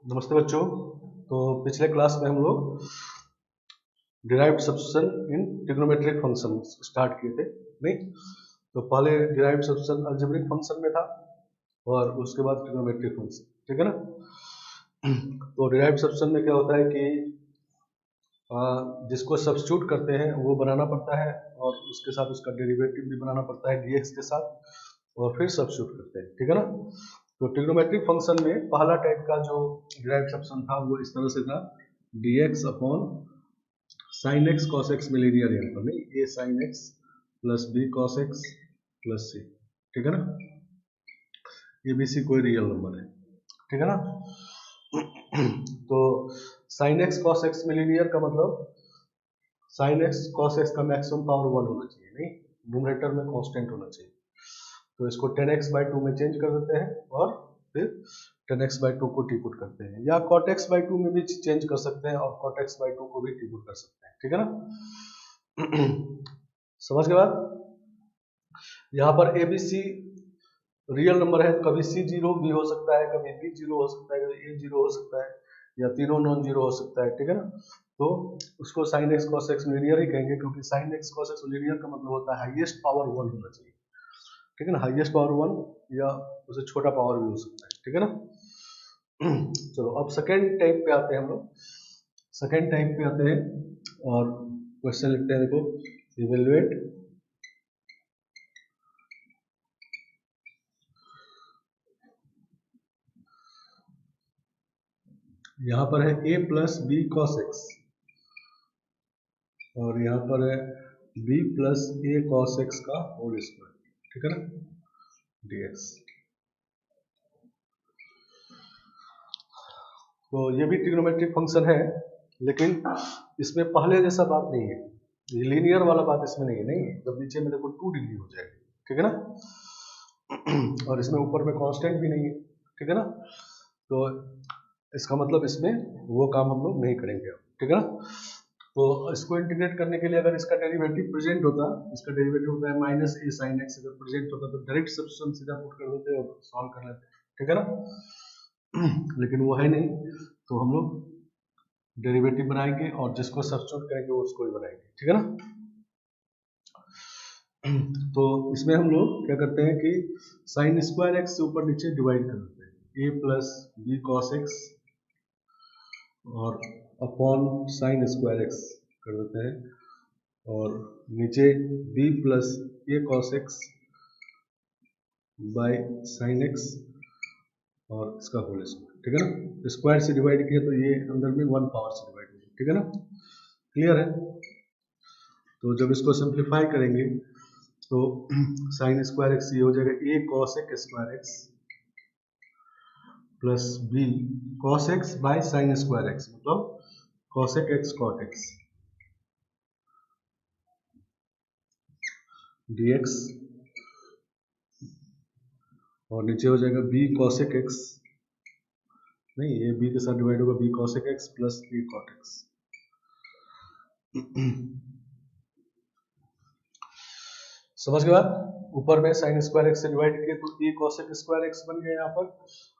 नमस्ते बच्चों। तो पिछले क्लास में हम लोग डिराइव्ड सब्स्टिट्यूशन इन ट्रिग्नोमेट्रिक फंक्शन स्टार्ट किए थे, नहीं? तो पहले डिराइव्ड सब्स्टिट्यूशन अलजेब्रिक फंक्शन में था और उसके बाद ट्रिग्नोमेट्रिक फंक्शन, ठीक है ना। तो डिराइव्ड सब्स्टिट्यूशन में क्या होता है कि जिसको सब्स्टिट्यूट करते हैं वो बनाना पड़ता है और उसके साथ उसका डेरिवेटिव भी बनाना पड़ता है dx के साथ, और फिर सब्स्टिट्यूट करते हैं, ठीक है ना। तो ट्रिग्नोमेट्रिक फंक्शन में पहला टाइप का जो डिराइव्ड सब्स्टिट्यूशन था वो इस तरह से था, dx upon sine x cos x में लीनियर यहाँ पर, नहीं, a sign X plus b cos x plus c, ठीक है ना। ये बी सी कोई रियल नंबर है, ठीक है ना। तो साइन एक्स कॉस एक्स में लीनियर का मतलब साइन एक्स कॉस एक्स का मैक्सिमम पावर 1 होना चाहिए, नहीं, न्यूमरेटर में कांस्टेंट होना चाहिए। तो इसको 10x/2 में चेंज कर देते हैं और फिर 10x/2 को टी पुट करते हैं, या cot x/2 में भी चेंज कर सकते हैं और cot x/2 को भी टी पुट कर सकते हैं, ठीक है ना। समझ के बाद यहाँ पर A B C real number है, कभी सी जीरो भी हो सकता है, कभी बी जीरो हो सकता है, कभी ए जीरो हो सकता है, या तीनों नॉन जीरो हो सकता है, ठीक है ना। तो उसको sine x cos X linear ही कहेंगे, क्योंकि sine x cos X linear का मतलब होता है हाईएस्ट पावर 1 होना चाहिए, ठीक है ना। हाईएस्ट पावर 1 या उससे छोटा पावर भी हो सकता है, ठीक है ना। चलो अब सेकेंड टाइप पे आते हैं हम लोग। सेकेंड टाइप पे आते हैं और क्वेश्चन लिखते हैं, देखो, इवेल्युएट यहाँ पर है a plus b cos x और यहाँ पर है b plus a cos x का होल स्क्वायर, ठीक है ना, dx। तो ये भी ट्रिग्नोमेट्रिक फंक्शन है, लेकिन इसमें पहले जैसा बात नहीं है, ये लीनियर वाला बात इसमें नहीं है, नहीं, जब नीचे में देखो 2 डिग्री हो जाएगी, ठीक है ना। और इसमें ऊपर में कांस्टेंट भी नहीं है, ठीक है ना। तो इसका मतलब इसमें वो काम हम लोग नहीं करेंगे अब, ठीक है ना। तो इसको इंटीग्रेट करने के लिए अगर इसका डेरिवेटिव प्रेजेंट होता, इसका डेरिवेटिव होता है माइनस ए साइन एक्स, अगर प्रेजेंट होता तो डायरेक्ट सब्स्टिट्यूशन सीधा पुट कर देते और सॉल्व कर लेते, ठीक है ना। लेकिन वो है नहीं, तो हम लोग डेरिवेटिव बनाएंगे और जिसको सब्स्टिट्यूट करेंगे उसको ही बनाएंगे, ठीक है ना। तो इसमें हम लोग क्या करते हैं कि साइन स्क्वायर एक्स से ऊपर नीचे डिवाइड कर देते हैं, ए प्लस बी कॉस एक्स और अपॉन साइन स्क्वायर एक्स कर देते हैं, और नीचे b plus a cos X by sine x और इसका होल स्क्वायर, ठीक है ना। स्क्वायर से डिवाइड किया तो ये अंदर में 1 पावर से डिवाइड होगा, ठीक है ना, क्लियर है। तो जब इसको सिंप्लीफाई करेंगे तो साइन स्क्वायर एक्स ये हो जाएगा a cos X square x plus b cos X by sine square X, मतलब cos X cot X dx, और नीचे हो जाएगा b cosec x, नहीं, ये b के साथ डिवाइड होगा, b cosec x plus a cot x। समझ के बाद ऊपर में साइन स्क्वायर एक्स से डिवाइड किए तो a cosec स्क्वायर एक्स बन गया यहाँ पर,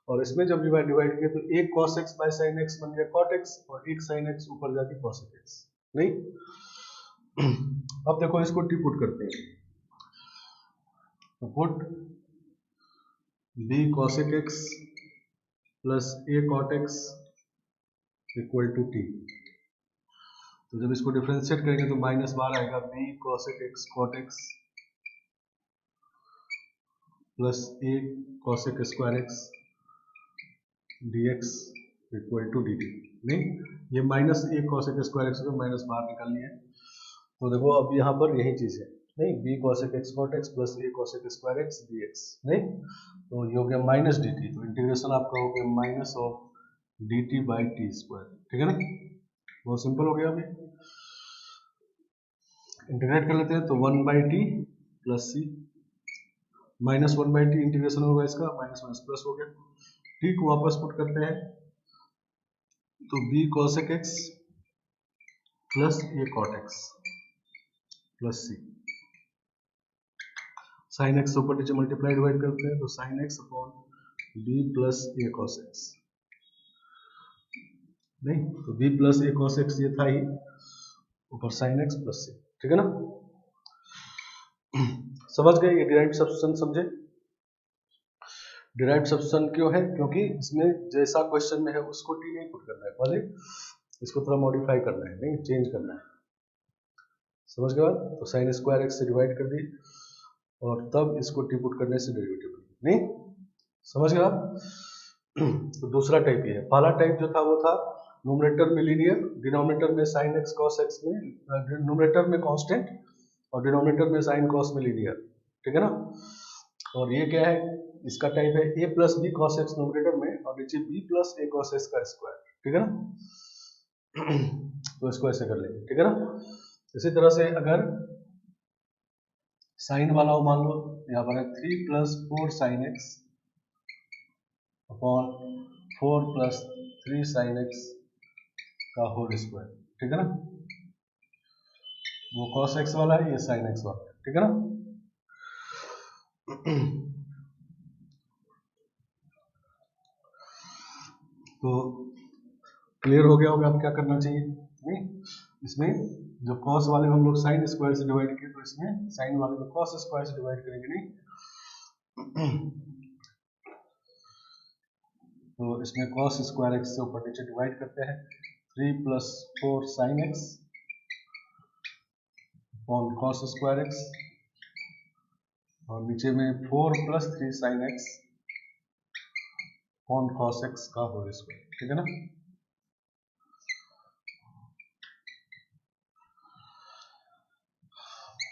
और इसमें जब डिवाइड किए तो a cos x by sine x बन गया cot x, और एक साइन x ऊपर जाके cosec x, नहीं। अब देखो इसको टी पुट करते हैं, तो put b cosec x plus a cot x equal to t. तो जब इसको डिफरेंशिएट करेंगे तो माइनस बार आएगा b cosec x cot x plus a cosec square x dx equal to dt, नहीं, ये minus a cosec square x को minus बाहर निकालनी है। तो देखो अब यहाँ पर यही चीज है, नहीं, b cosec x cot x plus a cosec square x dx, नहीं, तो ये हो गया माइनस dt, तो इंटीग्रेशन आपका हो गया minus of dt by T square, ठीक है ना। बहुत सिंपल हो गया। अभी इंटीग्रेट कर लेते हैं तो 1 by t plus c, minus 1 by t integration होगा इसका, माइनस माइनस प्लस हो गया, टी को वापस पुट करते हैं तो b cosec x plus a cot x plus c, sine x ऊपर नीचे मल्टीप्लाई डिवाइड करते हैं तो sine x upon b plus a cos x नहीं, तो b plus a cos x ये था ही, ऊपर sin x प्लस c, ठीक है ना। समझ गए, ये डिराइव्ड सब्स्टिट्यूशन समझे। डिराइव्ड सब्स्टिट्यूशन क्यों है, क्योंकि इसमें जैसा क्वेश्चन में है उसको t नहीं पुट करना है, पहले इसको थोड़ा मॉडिफाई करना है, नहीं चेंज करना है, समझ गए बात। तो साइन स्क्वायर एक्स से डिवाइड कर दी और तब इसको टी पुट करने से डेरिवेटिव नहीं, समझ गए आप। तो दूसरा टाइप ये है। पहला टाइप जो था वो था न्यूमरेटर में लीनियर, डिनोमिनेटर में साइन एक्स कॉस एक्स में, न्यूमरेटर में कांस्टेंट और डिनोमिनेटर में साइन कॉस में लीनियर, ठीक है ना। और ये क्या है, इसका टाइप है a plus b cos x numerator में और नीचे b plus a cos x का स्क्वायर, ठीक है ना। तो इसको ऐसे कर लेंगे, ठीक है ना। इसी तरह से अगर साइन वाला हो, मान लो यहाँ पर है 3 plus 4 sign x upon 4 plus 3 sine x का होल स्क्वायर, ठीक है ना। वो कॉस एक्स वाला है, ये साइन एक्स वाला है, ठीक है ना। तो क्लियर हो गया होगा अब क्या करना चाहिए, नहीं। इसमें जो कॉस वाले हम लोग साइन स्क्वायर से डिवाइड किए, तो इसमें साइन वाले को कॉस स्क्वायर से डिवाइड करेंगे, नहीं। तो इसमें कॉस स्क्वायर एक्स से ऊपर नीचे डिवाइड करते हैं, 3 plus 4 sign x upon cos square x और नीचे में 4 plus 3 sign x upon cos x का होल स्क्वायर, ठीक है ना।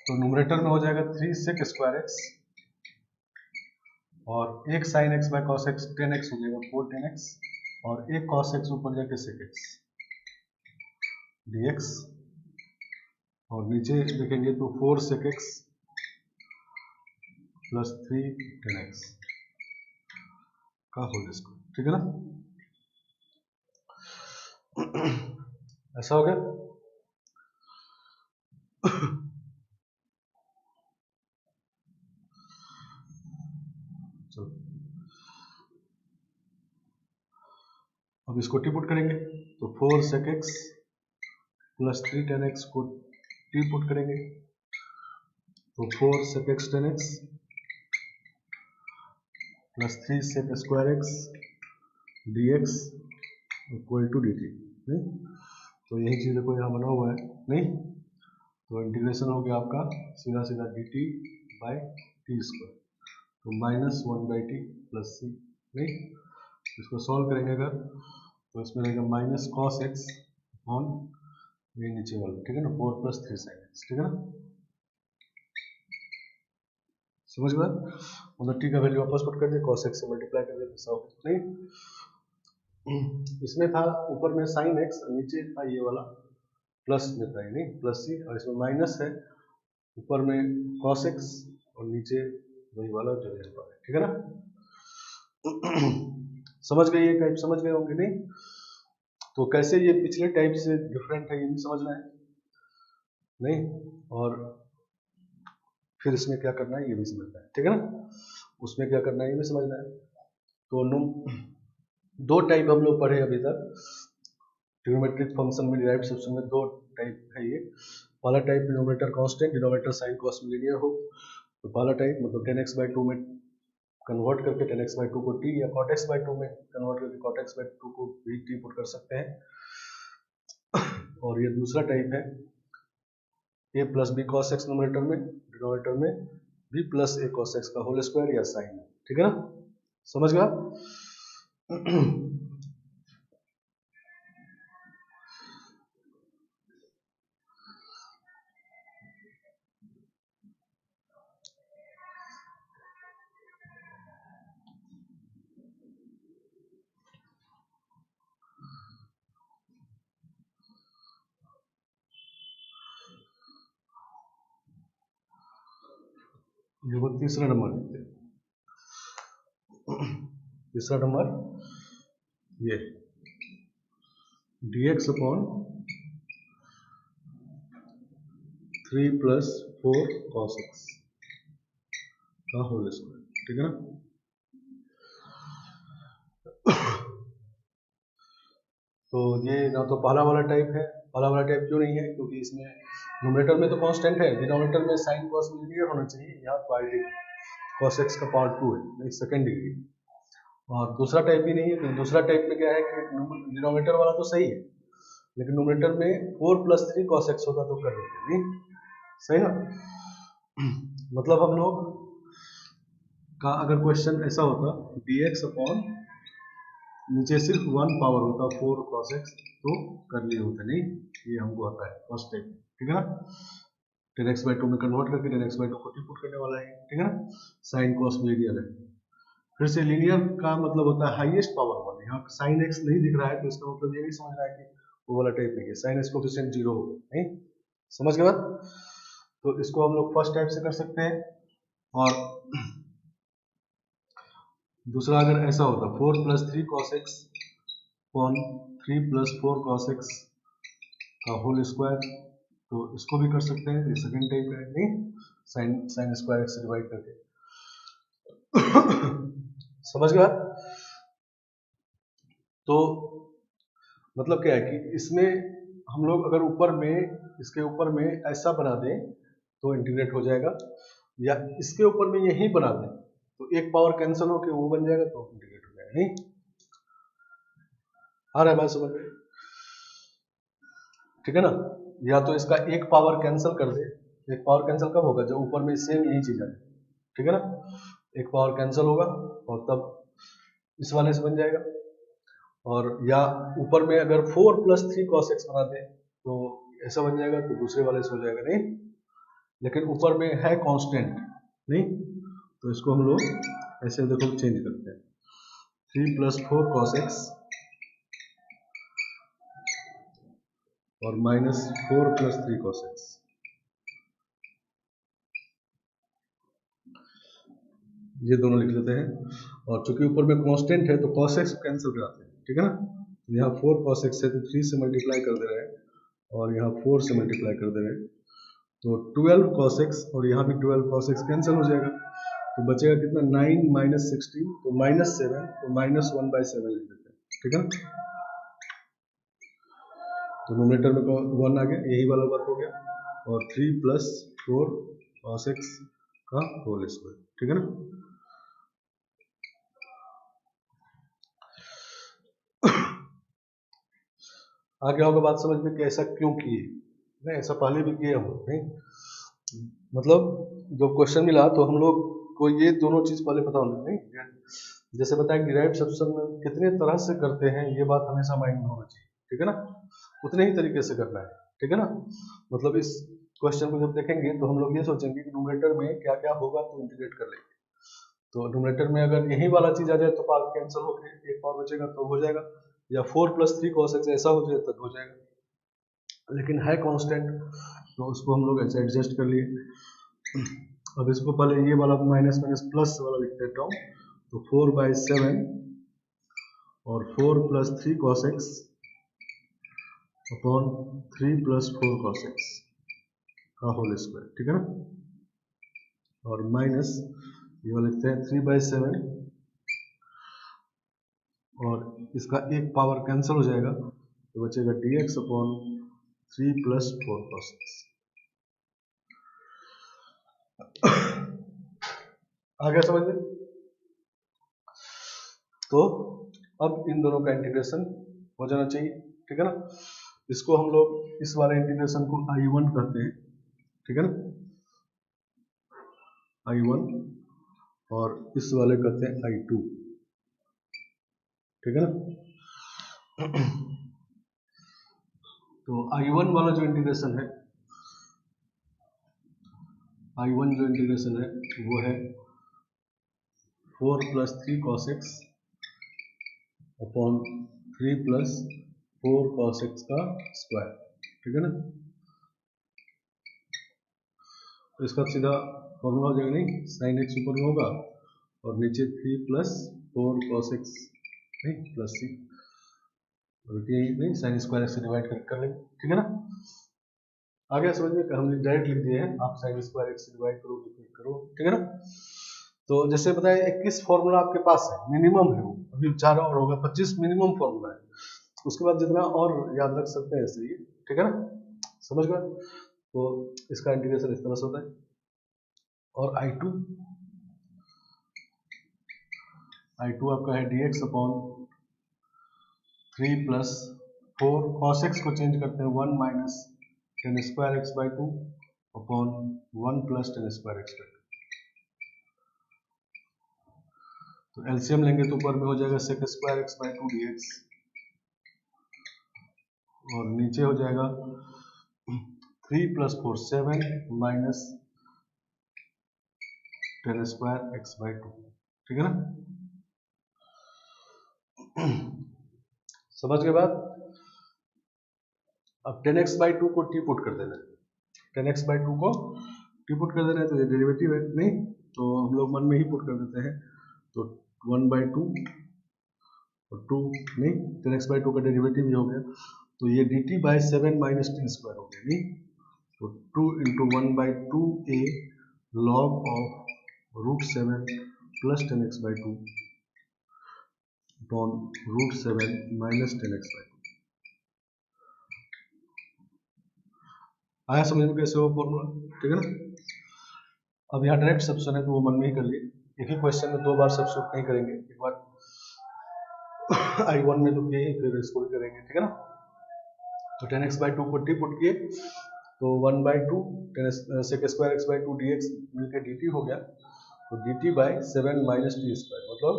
तो न्यूमरेटर में हो जाएगा 3 सेक स्क्वायर एक्स और एक sign x by cos x 10 x हो जाएगा 4 10 एक्स और एक कॉस एक्स ऊपर जाके सेक एक्स dx और नीचे लिखेंगे तो 4 सेक एक्स प्लस 3 10 एक्स का होल स्क्वायर, ठीक है ना। ऐसा हो गया। चलो अब इसको टी पुट करेंगे, तो 4 सेक एक्स प्लस 3 10 एक्स को टी पुट करेंगे, तो 4 sec x 10 x plus 3 sec square x d x equal to d t, नहीं। तो यही चीज़ को यहाँ बना हुआ है, नहीं। तो इंटीग्रेशन हो गया आपका सीधा सीधा D T by T square, तो -1 बाई टी प्लस सी, नहीं। इसको सॉल्व करेंगे अगर तो इसमें रहेगा माइनस कॉस एक्स ऑन ये नीचे वाला, ठीक है ना, 4 प्लस 3 साइन एक्स, ठीक है ना। समझ गए, मतलब टी का वैल्यू वापस पुट कर दिया, कॉस एक्स से मल्टीप्लाई कर दिया, सॉल्व, नहीं। इसमें था ऊपर में साइन एक्स और नीचे था ये वाला प्लस में था, नहीं प्लस सी, और इसमें माइनस है, ऊपर में कॉस एक्स और नीचे वही वाला जो है, ठीक है ना। समझ गए, ये टाइप समझ गए होंगे, नहीं। तो कैसे ये पिछले टाइप से डिफरेंट है ये भी समझना है, नहीं। और फिर इसमें क्या करना है ये भी समझना है, ठीक है ना। उसमें क्या करना है ये भी समझना है। तो दो टाइप हम लोग पढ़े अभी तक ट्रिग्नोमेट्रिक फंक्शन में, डिराइव्ड सब्स्टिट्यूशन में दो टाइप है ये। पहला type denominator constant, denominator sine cos में लीनियर हो, तो पहला टाइप मतलब 10x/2 में कन्वर्ट करके 10x/2 को t या cot x/2 में कन्वर्ट करके cot x/2 को भी t पुट कर सकते हैं। और ये दूसरा टाइप है a plus b cos x numerator में, डिनोमिनेटर में b plus a cos x का होल स्क्वायर या साइन, ठीक है ना। समझ गया। ये वो तीसरा नंबर लिखते हैं, तीसरा नंबर ये dx upon 3 plus 4 cos x का होल स्क्वायर, ठीक है ना। तो ये ना तो पहला वाला टाइप है, पहला वाला टाइप क्यों नहीं है, क्योंकि इसमें न्यूमरेटर में तो कांस्टेंट है, डिनोमिनेटर में साइन कॉस लीनियर होना चाहिए, यहाँ पाई डिग्री कॉस एक्स का पावर 2 है, सेकेंड डिग्री। और दूसरा टाइप भी नहीं है, तो दूसरा टाइप में क्या है कि डिनोमिनेटर वाला तो सही है, लेकिन न्यूमरेटर में 4 + 3 cos x होता तो कर देते नहीं, सही ना। मतलब हम लोग का अगर क्वेश्चन ऐसा होता dx अपॉन नीचे सिर्फ 1 पावर होता 4 cos x तो कर लिए होते नहीं, ये हमको आता है फर्स्ट टाइप, ठीक है ना। 10x/2 में कन्वर्ट करके 10x/2 को पुट करने वाला है, ठीक है ना। साइन कॉस लीनियर है, फिर से लीनियर का मतलब होता है हाईएस्ट पावर वाला। यहाँ साइन x नहीं दिख रहा है तो इसका मतलब ये नहीं समझ रहा है कि वो वाला टाइप नहीं है, साइन x कोफिशिएंट 0 हो नहीं, समझ गए बात। तो इसको हम लोग फर्स्ट टाइप से कर सकते हैं। और दूसरा अगर ऐसा होता 4 + 3 cos x upon 3 + 4 cos x का होल स्क्वायर, तो इसको भी कर सकते हैं, ये सेकंड टाइप है नहीं, साइन स्क्वायर x से डिवाइड करके। समझ गया। तो मतलब क्या है कि इसमें हम लोग अगर ऊपर में, इसके ऊपर में ऐसा बना दें तो इंटीग्रेट हो जाएगा, या इसके ऊपर में यही बना दें तो एक पावर कैंसिल होकर वो बन जाएगा तो इंटीग्रेट हो जाएगा नहीं। आ रहा है बात समझ में, ठीक है ना। या तो इसका एक पावर कैंसिल कर दे, एक पावर कैंसिल कब होगा, जब ऊपर में सेम यही चीज है, ठीक है ना। एक पावर कैंसिल होगा और तब इस वाले से बन जाएगा। और या ऊपर में अगर 4 + 3 cos x बना दे तो ऐसा बन जाएगा, तो दूसरे वाले से हो जाएगा नहीं, लेकिन ऊपर में है कांस्टेंट नहीं, तो इसको हम लोग ऐसे देखो चेंज करते हैं, 3 + 4 cos x और -4 + 3 cos x, ये दोनों लिख लेते हैं। और चूंकि ऊपर में कांस्टेंट है तो cos x कैंसिल कराते हैं, ठीक है ना। यहाँ 4 cos x है तो 3 से मल्टीप्लाई कर दे रहे हैं और यहाँ 4 से मल्टीप्लाई कर दे रहे हैं, तो 12 cos x और यहाँ भी 12 cos x कैंसिल हो जाएगा, तो बचेगा कितना 9 - 16 तो -7 तो -1/7 लिख देते हैं, ठीक है ना। तो नोमिनेटर में 1 आ गया, यही वाला बात हो गया, और 3 + 4 cos x का होल स्क्वायर, ठीक है ना। आगे होगा बात समझ में कि ऐसा क्यों किए, नहीं ऐसा पहले भी किए हम लोग नहीं, मतलब जब क्वेश्चन मिला तो हम लोग को ये दोनों चीज पहले पता होना नहीं, जैसे बताया डिराइव्ड सब्सम में कितने तरह से करते हैं ये बात हमेशा माइंड में होना चाहिए, ठीक है ना। उतने ही तरीके से करना है, ठीक है ना। मतलब इस क्वेश्चन को जब देखेंगे तो हम लोग ये सोचेंगे कि न्यूमरेटर में क्या क्या होगा तो इंटीग्रेट कर लेंगे, तो न्यूमरेटर में अगर यही वाला चीज आ जाए तो पावर कैंसिल होकर एक पावर बचेगा तो हो जाएगा, या 4 + 3 cos x ऐसा हो जाए तब हो जाएगा, लेकिन है कांस्टेंट तो उसको हम लोग ऐसे एडजस्ट कर लिए। अब इसको पहले ये वाला माइनस माइनस प्लस वाला लिख देता हूँ, तो 4/7 और 4 + 3 cos x upon 3 + 4 cos x का होल स्क्वायर, ठीक है ना। और माइनस ये वाला लिखते हैं 3/7 और इसका एक पावर कैंसिल हो जाएगा तो बचेगा dx अपॉन 3 + 4 cos x। आ गया समझ में। तो अब इन दोनों का इंटीग्रेशन हो जाना चाहिए, ठीक है ना। इसको हम लोग इस वाले इंटीग्रेशन को I1 कहते हैं, ठीक है ना, I1, और इस वाले कहते हैं I2, ठीक है ना। तो I1 वाला जो इंटीग्रेशन है, I1 जो इंटीग्रेशन है वो है 4 + 3 cos x upon 3 + 4 cos x का स्क्वायर, ठीक है ना। तो इसका सीधा फॉर्मूला हो जाएगा नहीं, sin x ऊपर में होगा और नीचे 3 + 4 cos x नहीं प्लस सी, नहीं साइन स्क्वायर x से डिवाइड कर लेंगे, ठीक है ना। आ गया समझ में, हमने डायरेक्ट लिख दिए हैं, आप साइन स्क्वायर x से डिवाइड करो डिफाइड करो, ठीक है ना। तो जैसे बताया 21 फॉर्मूला आपके पास है, मिनिमम है वो, अभी 4 और होगा 25 मिनिमम फॉर्मूला है, उसके बाद जितना और याद रख सकते हैं ऐसे ही, ठीक है ना, समझ गए। तो इसका इंटीग्रेशन इस तरह से होता है। और I2 आपका है dx upon 3 plus 4 cos x को चेंज करते हैं 1 minus tan square x by 2 upon 1 plus tan square x by 2। तो एलसीएम लेंगे तो ऊपर में हो जाएगा sec square x by 2 dx और नीचे हो जाएगा 3 plus 4 7 minus tan square x by 2, ठीक है ना। समझ के बाद अब 10x बाई 2 को टी पुट कर देना है, 10x बाई 2 को टी पुट कर देना है, तो ये डेरिवेटिव है नहीं, तो हम लोग मन में ही पुट कर देते हैं। तो 1 बाई 2 और 2 नहीं, 10x बाई 2 का डेरिवेटिव ही हो गया, तो ये dt by 7 minus T square हो गया नहीं, तो 2 into 1 by 2 a log of root 7 plus 10x by 2 upon root 7 minus 10x by 2। आया समझ में कैसे हो फॉर्मूला, ठीक है ना। अब यहाँ डायरेक्ट सब्स्टिट्यूशन है तो वो मन में ही कर लिए, एक ही क्वेश्चन में दो बार सब्स्टिट्यूट नहीं करेंगे, एक बार I1 में तो किए ही, फिर इसको भी करेंगे, ठीक है ना। तो 10x बाई 2 को टी पुट किए तो 1 by 2 sec square x by 2 dx मिलकर dt हो गया, तो dt by 7 minus T square मतलब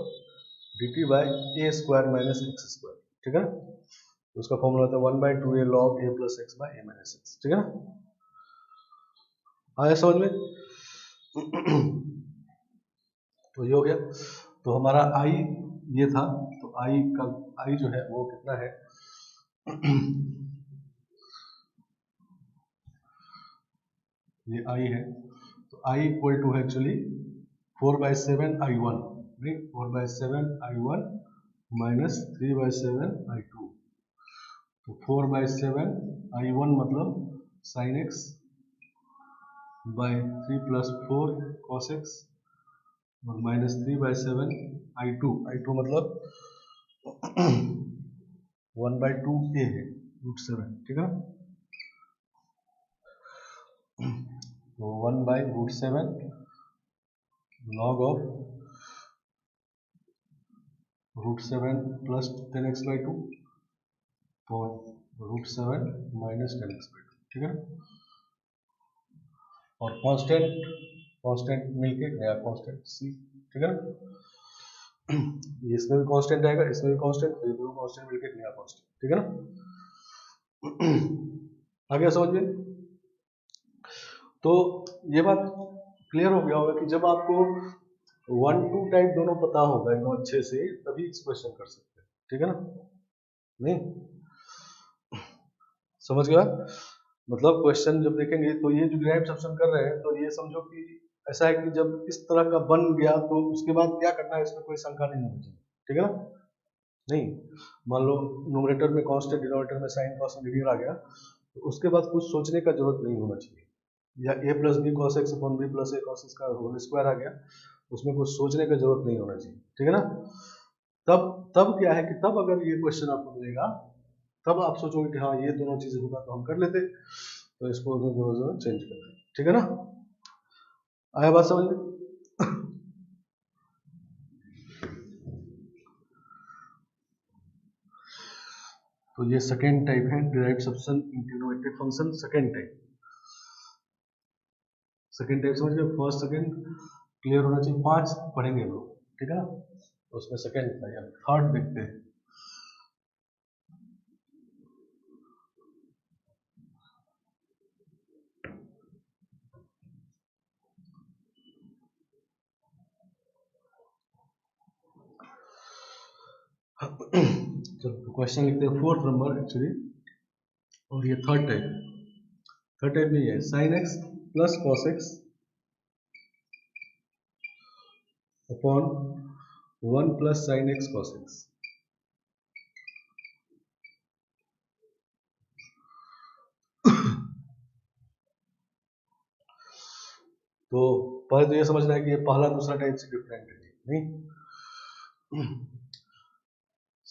dt by a square minus x square, ठीक है ना। तो उसका फॉर्मूला होता है 1 by 2 a log a plus x by a minus x, ठीक है ना। आया समझ में। तो ये हो गया, तो हमारा i ये था, तो i का i जो है वो कितना है ये i है, तो i इक्वल टू है एक्चुअली 4/7 I1 नहीं, 4/7 I1 माइनस 3/7 I2, तो 4/7 I1 मतलब sin x by 3 plus 4 cos x और माइनस 3/7 I2 मतलब 1/2 a है रूट 7, ठीक है। तो 1/√7 log of √7 plus 10x by 2 तो √7 माइनस 10x बाई 2, ठीक है। और कांस्टेंट मिलके नया कांस्टेंट c, ठीक है ना। इसमें भी कांस्टेंट आएगा, इसमें भी कांस्टेंट, ये दोनों कांस्टेंट मिलके नया कांस्टेंट, ठीक है ना। आ गया समझ में। तो ये बात क्लियर हो गया होगा कि जब आपको 1-2 टाइप दोनों पता होगा एकदम अच्छे से तभी इस क्वेश्चन कर सकते हैं, ठीक है ना। नहीं समझ गया, मतलब क्वेश्चन जब देखेंगे तो ये जो डिराइव सब्स्टिट्यूशन कर रहे हैं तो ये समझो कि ऐसा है कि जब इस तरह का बन गया तो उसके बाद क्या करना है इसमें कोई शंका नहीं होनी चाहिए, ठीक है ना। नहीं, मान लो न्यूमरेटर में कांस्टेंट डिनोमिनेटर में साइन कॉस लिनियर आ गया तो उसके बाद कुछ सोचने का जरूरत नहीं होना चाहिए, या a plus b cos x upon b plus a cos x का होल स्क्वायर आ गया, उसमें कुछ सोचने का जरूरत नहीं होना चाहिए, ठीक है ना। तब क्या है कि तब अगर ये क्वेश्चन आपको मिलेगा तब आप सोचोगे कि हाँ ये दोनों चीजें होगा तो हम कर लेते, तो इसको दोनों चेंज कर दें, ठीक है ना। आया बात समझ में। तो ये सेकेंड टाइप है डिराइव्ड सब्स्टिट्यूशन इन ट्रिग्नोमेट्रिक फंक्शन, सेकेंड टाइप समझ गए। फर्स्ट सेकेंड क्लियर होना चाहिए, 5 पढ़ेंगे हम लोग, ठीक है ना। तो उसमें सेकेंड थर्ड देखते हैं। चलो क्वेश्चन लिखते हैं, फोर्थ नंबर एक्चुअली, और ये थर्ड टाइप में ये है sine X plus cos x upon 1 plus sine x cos x. तो पहले तो ये समझना है कि ये पहला दूसरा टाइप से डिफरेंट है, नहीं।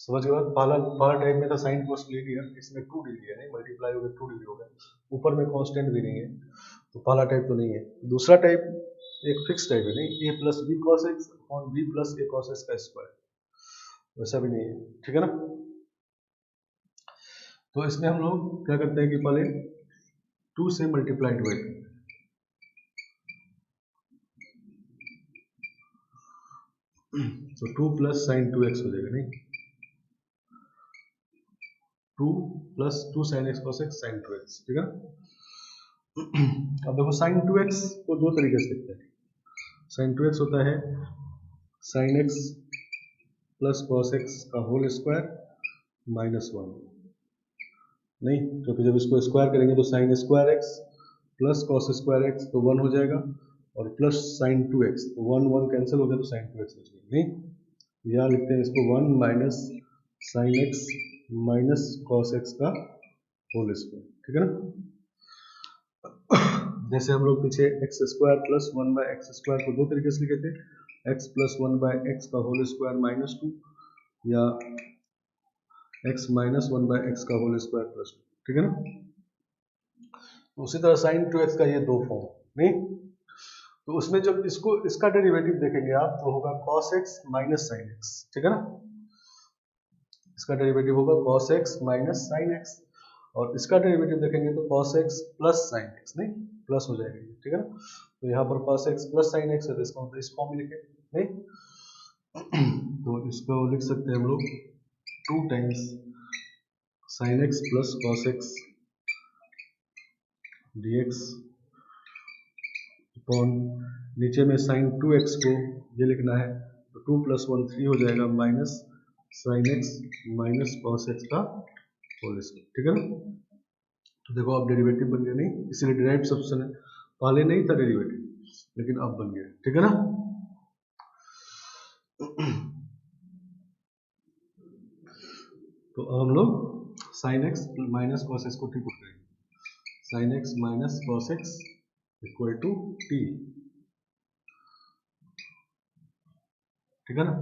समझ गए बात? पहला टाइप में था साइन कोस ले लिया, इसमें 2 डिग्री है, नहीं मल्टीप्लाई हो गया 2 डिग्री हो गया, ऊपर में कांस्टेंट भी नहीं है, तो पहला टाइप तो नहीं है। दूसरा टाइप एक फिक्स टाइप है, नहीं a plus b cos x और b plus a cos x का स्क्वायर, वैसा भी नहीं है, ठीक है ना। तो इसमें हम लोग क्या करते हैं कि पहले 2 से मल्टीप्लाई डिवाइड करते हैं, तो 2 प्लस साइन 2x हो जाएगा, नहीं 2 plus 2 sine x cos x sine 2x, ठीक है। अब देखो साइन 2x को दो तरीके से लिखते हैं। साइन 2x होता है sine x plus cos x का होल स्क्वायर माइनस 1, नहीं क्योंकि जब इसको स्क्वायर करेंगे तो sine square x plus cos square x तो 1 हो जाएगा, और प्लस साइन 2x तो 1 1 कैंसिल हो गया तो साइन 2x हो जाएगा, नहीं यहाँ लिखते हैं इसको 1 minus sine x minus cos x का होल स्क्वायर, ठीक है ना। जैसे हम लोग पीछे x square plus 1 by x square को दो तरीके से लिखे थे, एक्स प्लस 1 बाय एक्स का होल स्क्वायर माइनस 2 या एक्स माइनस 1 बाय एक्स का होल स्क्वायर प्लस 2, ठीक है ना। उसी तरह साइन 2x का ये दो फॉर्म, नहीं तो उसमें जब इसका डेरिवेटिव देखेंगे आप तो होगा cos x minus sine x, ठीक है ना। इसका डेरिवेटिव होगा cos x minus sine x, और इसका डेरिवेटिव देखेंगे तो cos x plus sine x, नहीं प्लस हो जाएगा, ठीक है ना। तो यहाँ पर cos x plus sine x है तो इसका मतलब इस फॉर्म में लिखे, नहीं तो इसको लिख सकते हैं हम लोग 2 times sign X plus cos x dx upon नीचे में साइन 2x को ये लिखना है तो 2 प्लस 1 3 हो जाएगा minus sine x minus cos x का होल स्क्वायर, ठीक है ना। तो देखो अब डेरिवेटिव बन गया, नहीं इसीलिए डिराइव्ड सब्स्टिट्यूशन है, पहले नहीं था डेरिवेटिव लेकिन अब बन गया, ठीक है ना। तो अब हम लोग sine x minus cos x को टी पुट करेंगे, sine x minus cos x equal to t, ठीक है ना।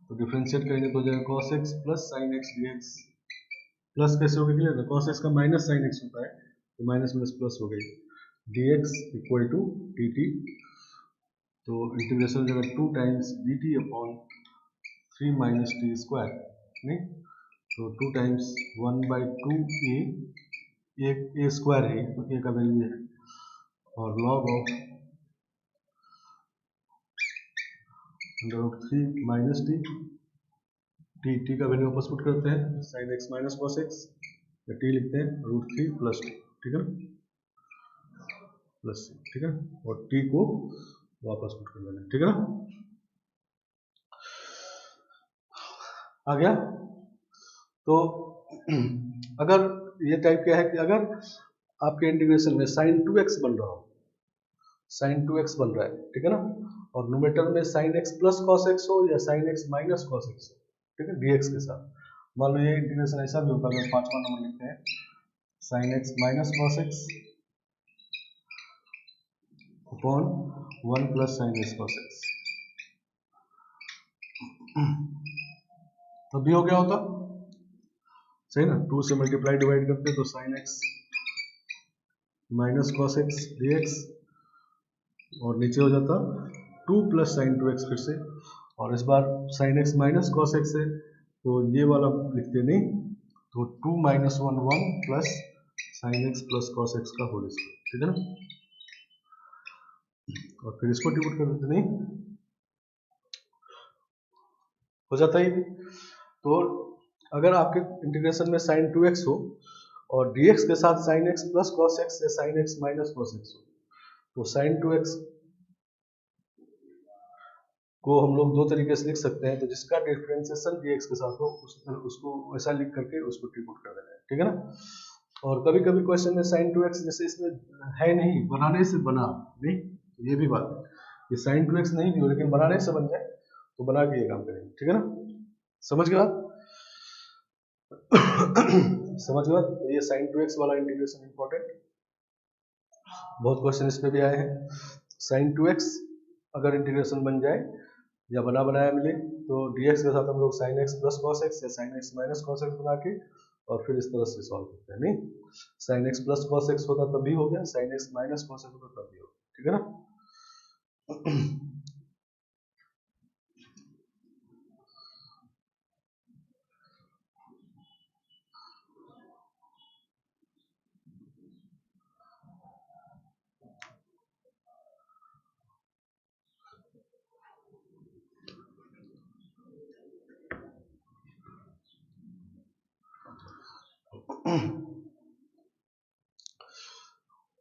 तो डिफरेंशिएट करेंगे तो हो जाएगा cos x plus sine x dx, plus कैसे हो गया क्लियर है, cos x का माइनस साइन एक्स होता है तो माइनस माइनस प्लस हो गई, dx इक्वल टू dt, तो इंटीग्रेशन हो जाएगा 2 times dt upon 3 minus T square, नहीं तो 2 टाइम्स 1 बाई 2 ए स्क्वायर है तो ए का वैल्यू है, और लॉग ऑफ √3 माइनस टी का वैल्यू वापस पुट करते हैं sine x minus cos X, या टी लिखते हैं √3 प्लस 2, ठीक है ना प्लस, ठीक है, और टी को वापस पुट कर देना, ठीक है ना। आ गया। तो अगर ये टाइप क्या है कि अगर आपके इंटीग्रेशन में साइन 2x बन रहा हो, साइन 2x बन रहा है, ठीक है ना, और न्यूमेरेटर में sine x plus cos x हो या sine x minus cos x हो, ठीक है dx के साथ, मान लो ये इंटीग्रेशन ऐसा भी होता है, 5वां नंबर लिखते हैं sine x minus cos x upon 1 plus sine x cos x, तब भी हो गया होता सही ना, 2 से मल्टीप्लाई डिवाइड करते तो sine x minus cos x dx, और नीचे हो जाता 2 प्लस साइन 2x फिर से, और इस बार sine x minus cos X है तो ये वाला लिखते नहीं, तो 2 minus 1 1 plus sine X plus cos x का होल स्क्वायर, ठीक है ना, और फिर इसको डिवाइड कर देते, नहीं हो जाता ही। तो अगर आपके इंटीग्रेशन में साइन 2x हो और dx के साथ sine x plus cos X या sine x minus cos x हो, तो साइन 2x को हम लोग दो तरीके से लिख सकते हैं, तो जिसका डिफरेंशिएशन dx के साथ हो उसको वैसा लिख करके उसको ट्रिब्यूट कर देना है, ठीक है ना। और कभी कभी क्वेश्चन में साइन 2x जैसे इसमें है नहीं, बनाने से बना नहीं, ये भी बात है कि साइन 2x नहीं भी हो लेकिन बनाने से बन जाए तो बना के ये काम करेंगे, ठीक है ना, समझ गए आप। समझ गए, तो ये साइन 2x वाला इंटीग्रेशन इंपॉर्टेंट, बहुत क्वेश्चन इस पे भी आए हैं। साइन 2x अगर इंटीग्रेशन बन जाए या बना बनाया मिले तो dx के साथ हम लोग sin x plus cos x या sin x minus cos x बना के और फिर इस तरह से सॉल्व करते हैं। नहीं sin x plus cos x होता तब भी हो गया, sin x minus cos x होता तब भी हो गया, ठीक है ना।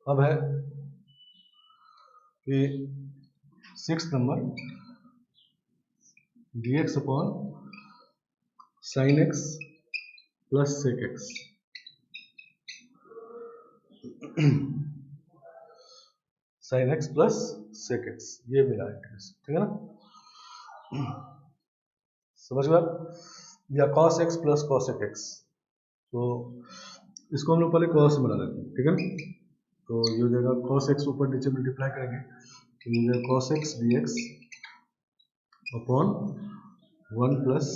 अब है कि 6 number dx upon sin x plus sec x sin x plus sec x ये मिला है, ठीक है ना। समझ में या cos x plus cosec x, तो इसको हम लोग पहले cos बना लेते हैं, ठीक है ना। तो ये हो जाएगा cos x ऊपर नीचे मल्टीप्लाई करेंगे तो ये हो जाएगा cos x dx upon 1 plus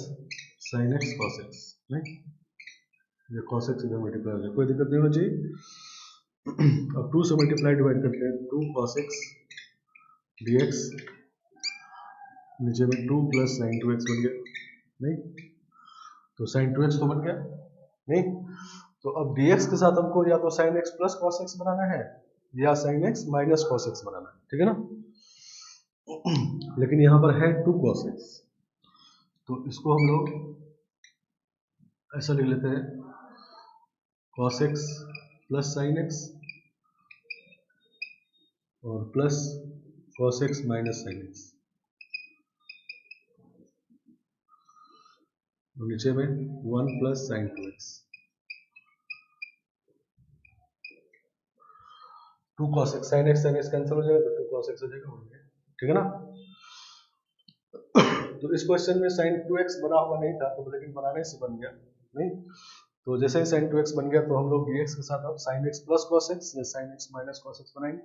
sin x cos x, नहीं ये cos x इधर मल्टीप्लाई हो जाएगा, कोई दिक्कत नहीं होनी चाहिए। अब 2 से मल्टीप्लाई डिवाइड करते हैं, 2 cos x dx नीचे में 2 प्लस sin 2x बन गया, नहीं तो sin 2x तो बन गया, नहीं तो अब dx के साथ हमको या तो sin x plus cos x बनाना है या sin x minus cos x बनाना है, ठीक है ना। लेकिन यहाँ पर है 2 cos x, तो इसको हम लोग ऐसा लिख लेते हैं cos x plus sin x और plus cos x minus sin x और नीचे में 1 plus sin 2x, 2 cos x sin x cancel हो जाएगा तो 2 cos x हो जाएगा, ठीक है ना। तो इस क्वेश्चन में sin 2x बना हुआ नहीं था तो लेकिन बनाने से बन गया, नहीं तो जैसे ही sin 2x बन गया तो हम लोग dx के साथ अब sin x plus cos x या sin x minus cos x बनाएंगे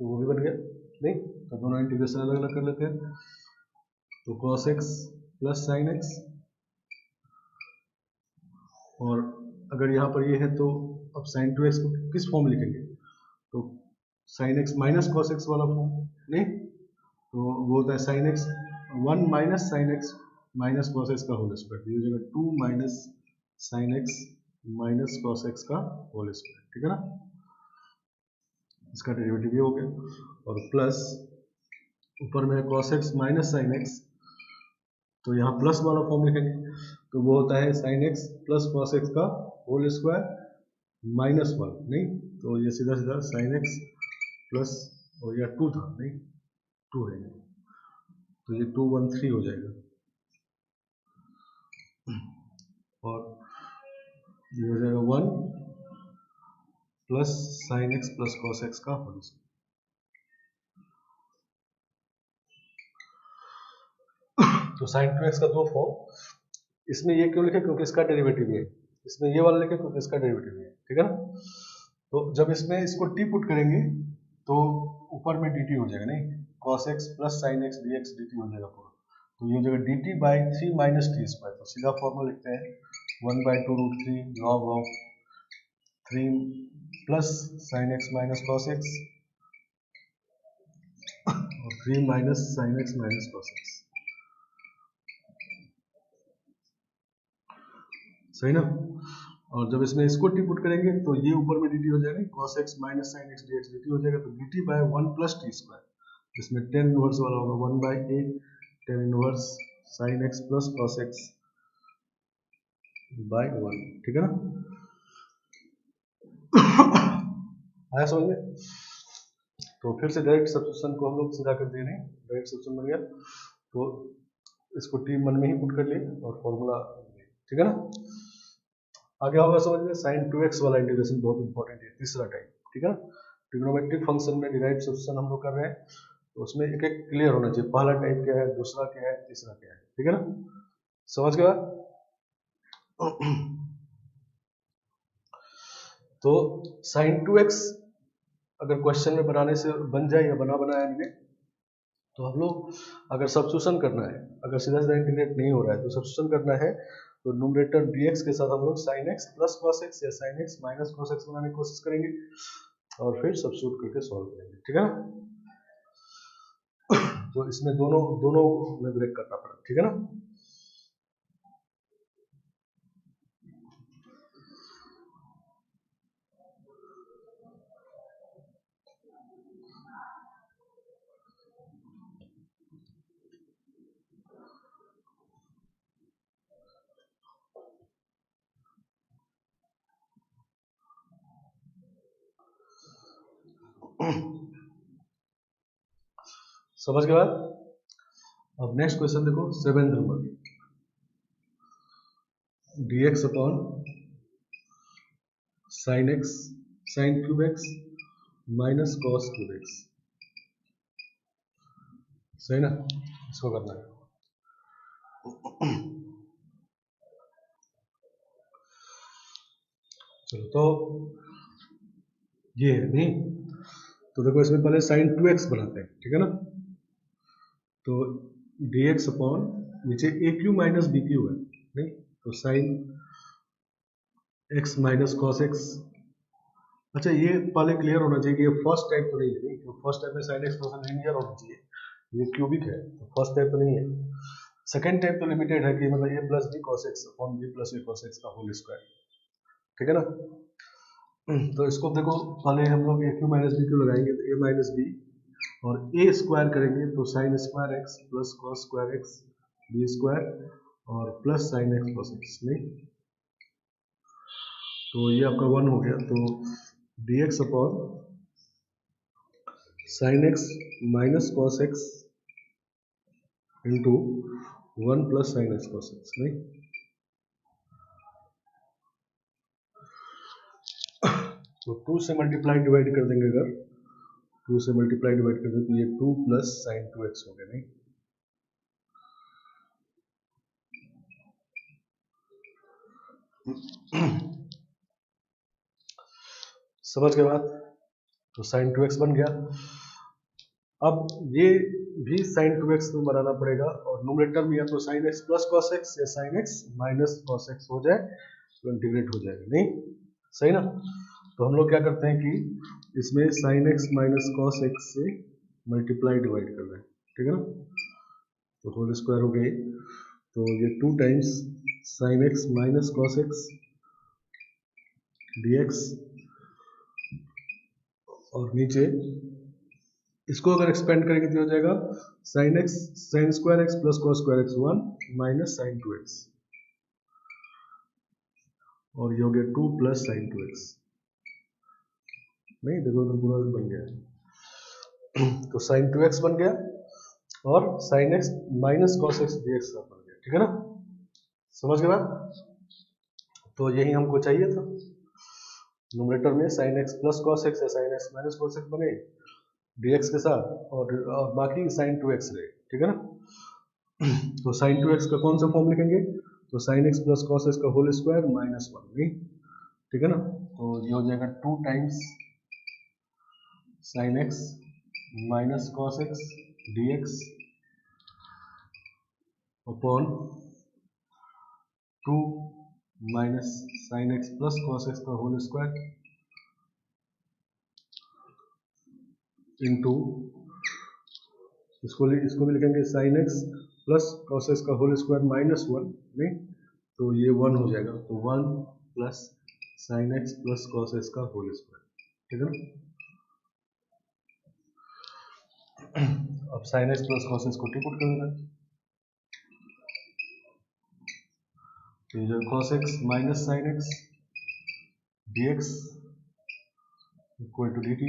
तो वो भी बन गया, नहीं तो दोनों इंटीग्रेशन अलग अलग कर लेते हैं। तो cos x plus sin x और अगर यहाँ पर ये है तो अब sin 2x को किस फॉर्म लिखेंगे तो sin x minus cos x वाला फॉर्म, नहीं तो वो होता है sin x 1 minus sin x minus cos x का होल स्क्वायर, ये हो जाएगा 2 minus sin x minus cos x का होल स्क्वायर, ठीक है ना। इसका डेरिवेटिव ये हो गया और प्लस ऊपर में cos x minus sin x, तो यहाँ प्लस वाला फॉर्म लिखेंगे तो वो होता है sin x plus cos x का होल स्क्वायर माइनस 1, नहीं तो ये सीधा सीधा sin x प्लस और यह 2 था, नहीं 2 है तो ये 213 हो जाएगा और ये हो जाएगा 1 plus sin x plus cos x का होल स्क्वायर। तो sin 2x का दो फॉर्म, इसमें ये क्यों लिखे क्योंकि इसका डेरिवेटिव है, इसमें ये वाला लिखे क्योंकि इसका डेरिवेटिव है, ठीक है ना। तो जब इसमें इसको t पुट करेंगे तो ऊपर में dt हो जाएगा, नहीं cos x plus sin x dx dt हो जाएगा पूरा, तो ये हो जाएगा dt by 3 minus T square, तो सीधा फॉर्मूला लिखते हैं 1 by 2 root 3 log of 3 plus sin x minus cos x और 3 minus sin x minus cos x, सही ना। और जब इसमें इसको टी पुट करेंगे तो ये ऊपर में dt हो जाएगा cos x minus sin x dx dt हो जाएगा, तो dt by 1 plus t square, इसमें tan इनवर्स वाला होगा 1 by a tan inverse sin x plus cos x by 1, ठीक है ना। आया समझ में। तो फिर से डायरेक्ट सब्स्टिट्यूशन को हम लोग सीधा कर दे रहे हैं, डायरेक्ट सब्स्टिट्यूशन बन गया तो इसको टी मन में ही पुट कर लिए और फॉर्मूला, ठीक है ना। आगे होगा समझ में sin 2x वाला इंटीग्रेशन बहुत इंपॉर्टेंट है, तीसरा टाइप, ठीक है ना। ट्रिग्नोमेट्रिक फंक्शन में डिराइव्ड सब्स्टिट्यूशन हम लोग कर रहे हैं तो उसमें एक एक क्लियर होना चाहिए, पहला टाइप क्या है, दूसरा क्या है, तीसरा क्या है, ठीक है ना, समझ गया। तो sin 2x अगर क्वेश्चन में बनाने से बन जाए या बना बनाया हमने तो हम लोग अगर सब्स्टिट्यूशन करना है, अगर सीधा सीधा इंटीग्रेट नहीं हो रहा है तो सब्स्टिट्यूशन करना है, तो न्यूमरेटर dx के साथ हम लोग sin x plus cos x या sin x minus cos x बनाने की कोशिश करेंगे और फिर सब्स्टिट्यूट करके सॉल्व करेंगे, ठीक है ना। तो इसमें दोनों दोनों में ब्रेक करना पड़ा, ठीक है ना। समझ के बाद अब नेक्स्ट क्वेश्चन देखो 7 number, dx upon sin x sin cube x minus cos cube x, सही ना, इसको करना है। चलो तो ये है नहीं, तो देखो इसमें पहले sin 2x बनाते हैं, ठीक है ना। तो dx अपॉन नीचे ए क्यू माइनस बी क्यू है नहीं, तो sin x minus cos x। अच्छा ये पहले क्लियर होना चाहिए कि ये फर्स्ट टाइप तो नहीं है, नहीं, तो फर्स्ट टाइप में sin x थोड़ा लीनियर होना चाहिए, ये क्यूबिक है तो फर्स्ट टाइप तो नहीं है। सेकंड टाइप तो लिमिटेड है कि मतलब a plus B cos x upon b plus a cos x का होल स्क्वायर, ठीक है ना। तो इसको देखो पहले हम लोग A cube minus B cube लगाएंगे तो a माइनस बी और a स्क्वायर करेंगे तो sine square x plus cos square x B square और plus sine x plus x, नहीं, तो ये आपका 1 हो गया। तो dx upon sine x minus cos x into 1 plus sine x cos x, नहीं, तो 2 से मल्टीप्लाई डिवाइड कर देंगे, अगर 2 से मल्टीप्लाई डिवाइड कर दें तो ये 2 प्लस साइन 2x हो गया, नहीं। समझ के बाद तो साइन 2x बन गया। अब ये भी साइन 2x में बनाना पड़ेगा और न्यूमरेटर में या तो sine x plus cos x या sine x minus cos x हो जाए तो इंटीग्रेट हो जाएगा, नहीं, सही ना। तो हम लोग क्या करते हैं कि इसमें sine x minus cos x से मल्टीप्लाई डिवाइड कर रहे हैं, ठीक है ना, तो होल स्क्वायर हो गई। तो ये 2 times sine x minus cos x dx और नीचे इसको अगर एक्सपेंड करेंगे तो हो जाएगा sine x sine square x plus cos square x 1 minus sine 2x और ये हो गया 2 प्लस साइन 2x, नहीं देखो तो पूरा बन गया। तो साइन 2x बन गया और sine x minus cos x dx बन गया, ठीक है ना। समझ गए बात, तो यही हमको चाहिए था, न्यूमरेटर में sine x plus cos x या sine x minus cos x बने dx के साथ और बाकी साइन 2x रहे, ठीक है ना। तो साइन 2x का कौन सा फॉर्म लिखेंगे, तो sine x plus cos x का होल स्क्वायर माइनस 1, नहीं, ठीक है ना। तो ये हो जाएगा 2 times sine x minus cos x dx upon 2 minus sine x plus cos x का होल स्क्वायर इंटू इसको भी लिखेंगे sine x plus cos x का होल स्क्वायर माइनस 1, नहीं, तो ये 1 हो जाएगा। तो 1 plus sine x plus cos x का होल स्क्वायर, ठीक है ना। अब sine x plus cos x को टिपुट कर देना, तो ये cos x minus sine x dx equal to dt,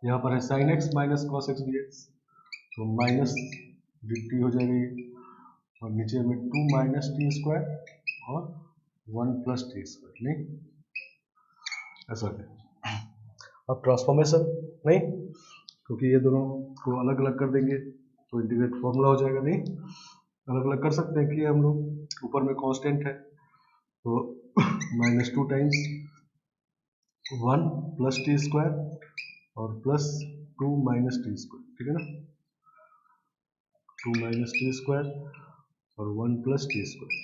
यहाँ पर है sine x minus cos x dx, तो माइनस dt हो जाएगी और नीचे में 2 माइनस टी स्क्वायर और 1 प्लस टी स्क्वायर, नहीं, ऐसा है। अब ट्रांसफॉर्मेशन, नहीं, क्योंकि ये दोनों को अलग अलग कर देंगे तो इंटीग्रेट फॉर्मूला हो जाएगा, नहीं, अलग अलग कर सकते हैं कि हम लोग ऊपर में कांस्टेंट है तो minus 2 times 1 plus t square और प्लस 2 माइनस टी स्क्वायर, ठीक है ना। 2 माइनस टी स्क्वायर और 1 प्लस टी स्क्वायर।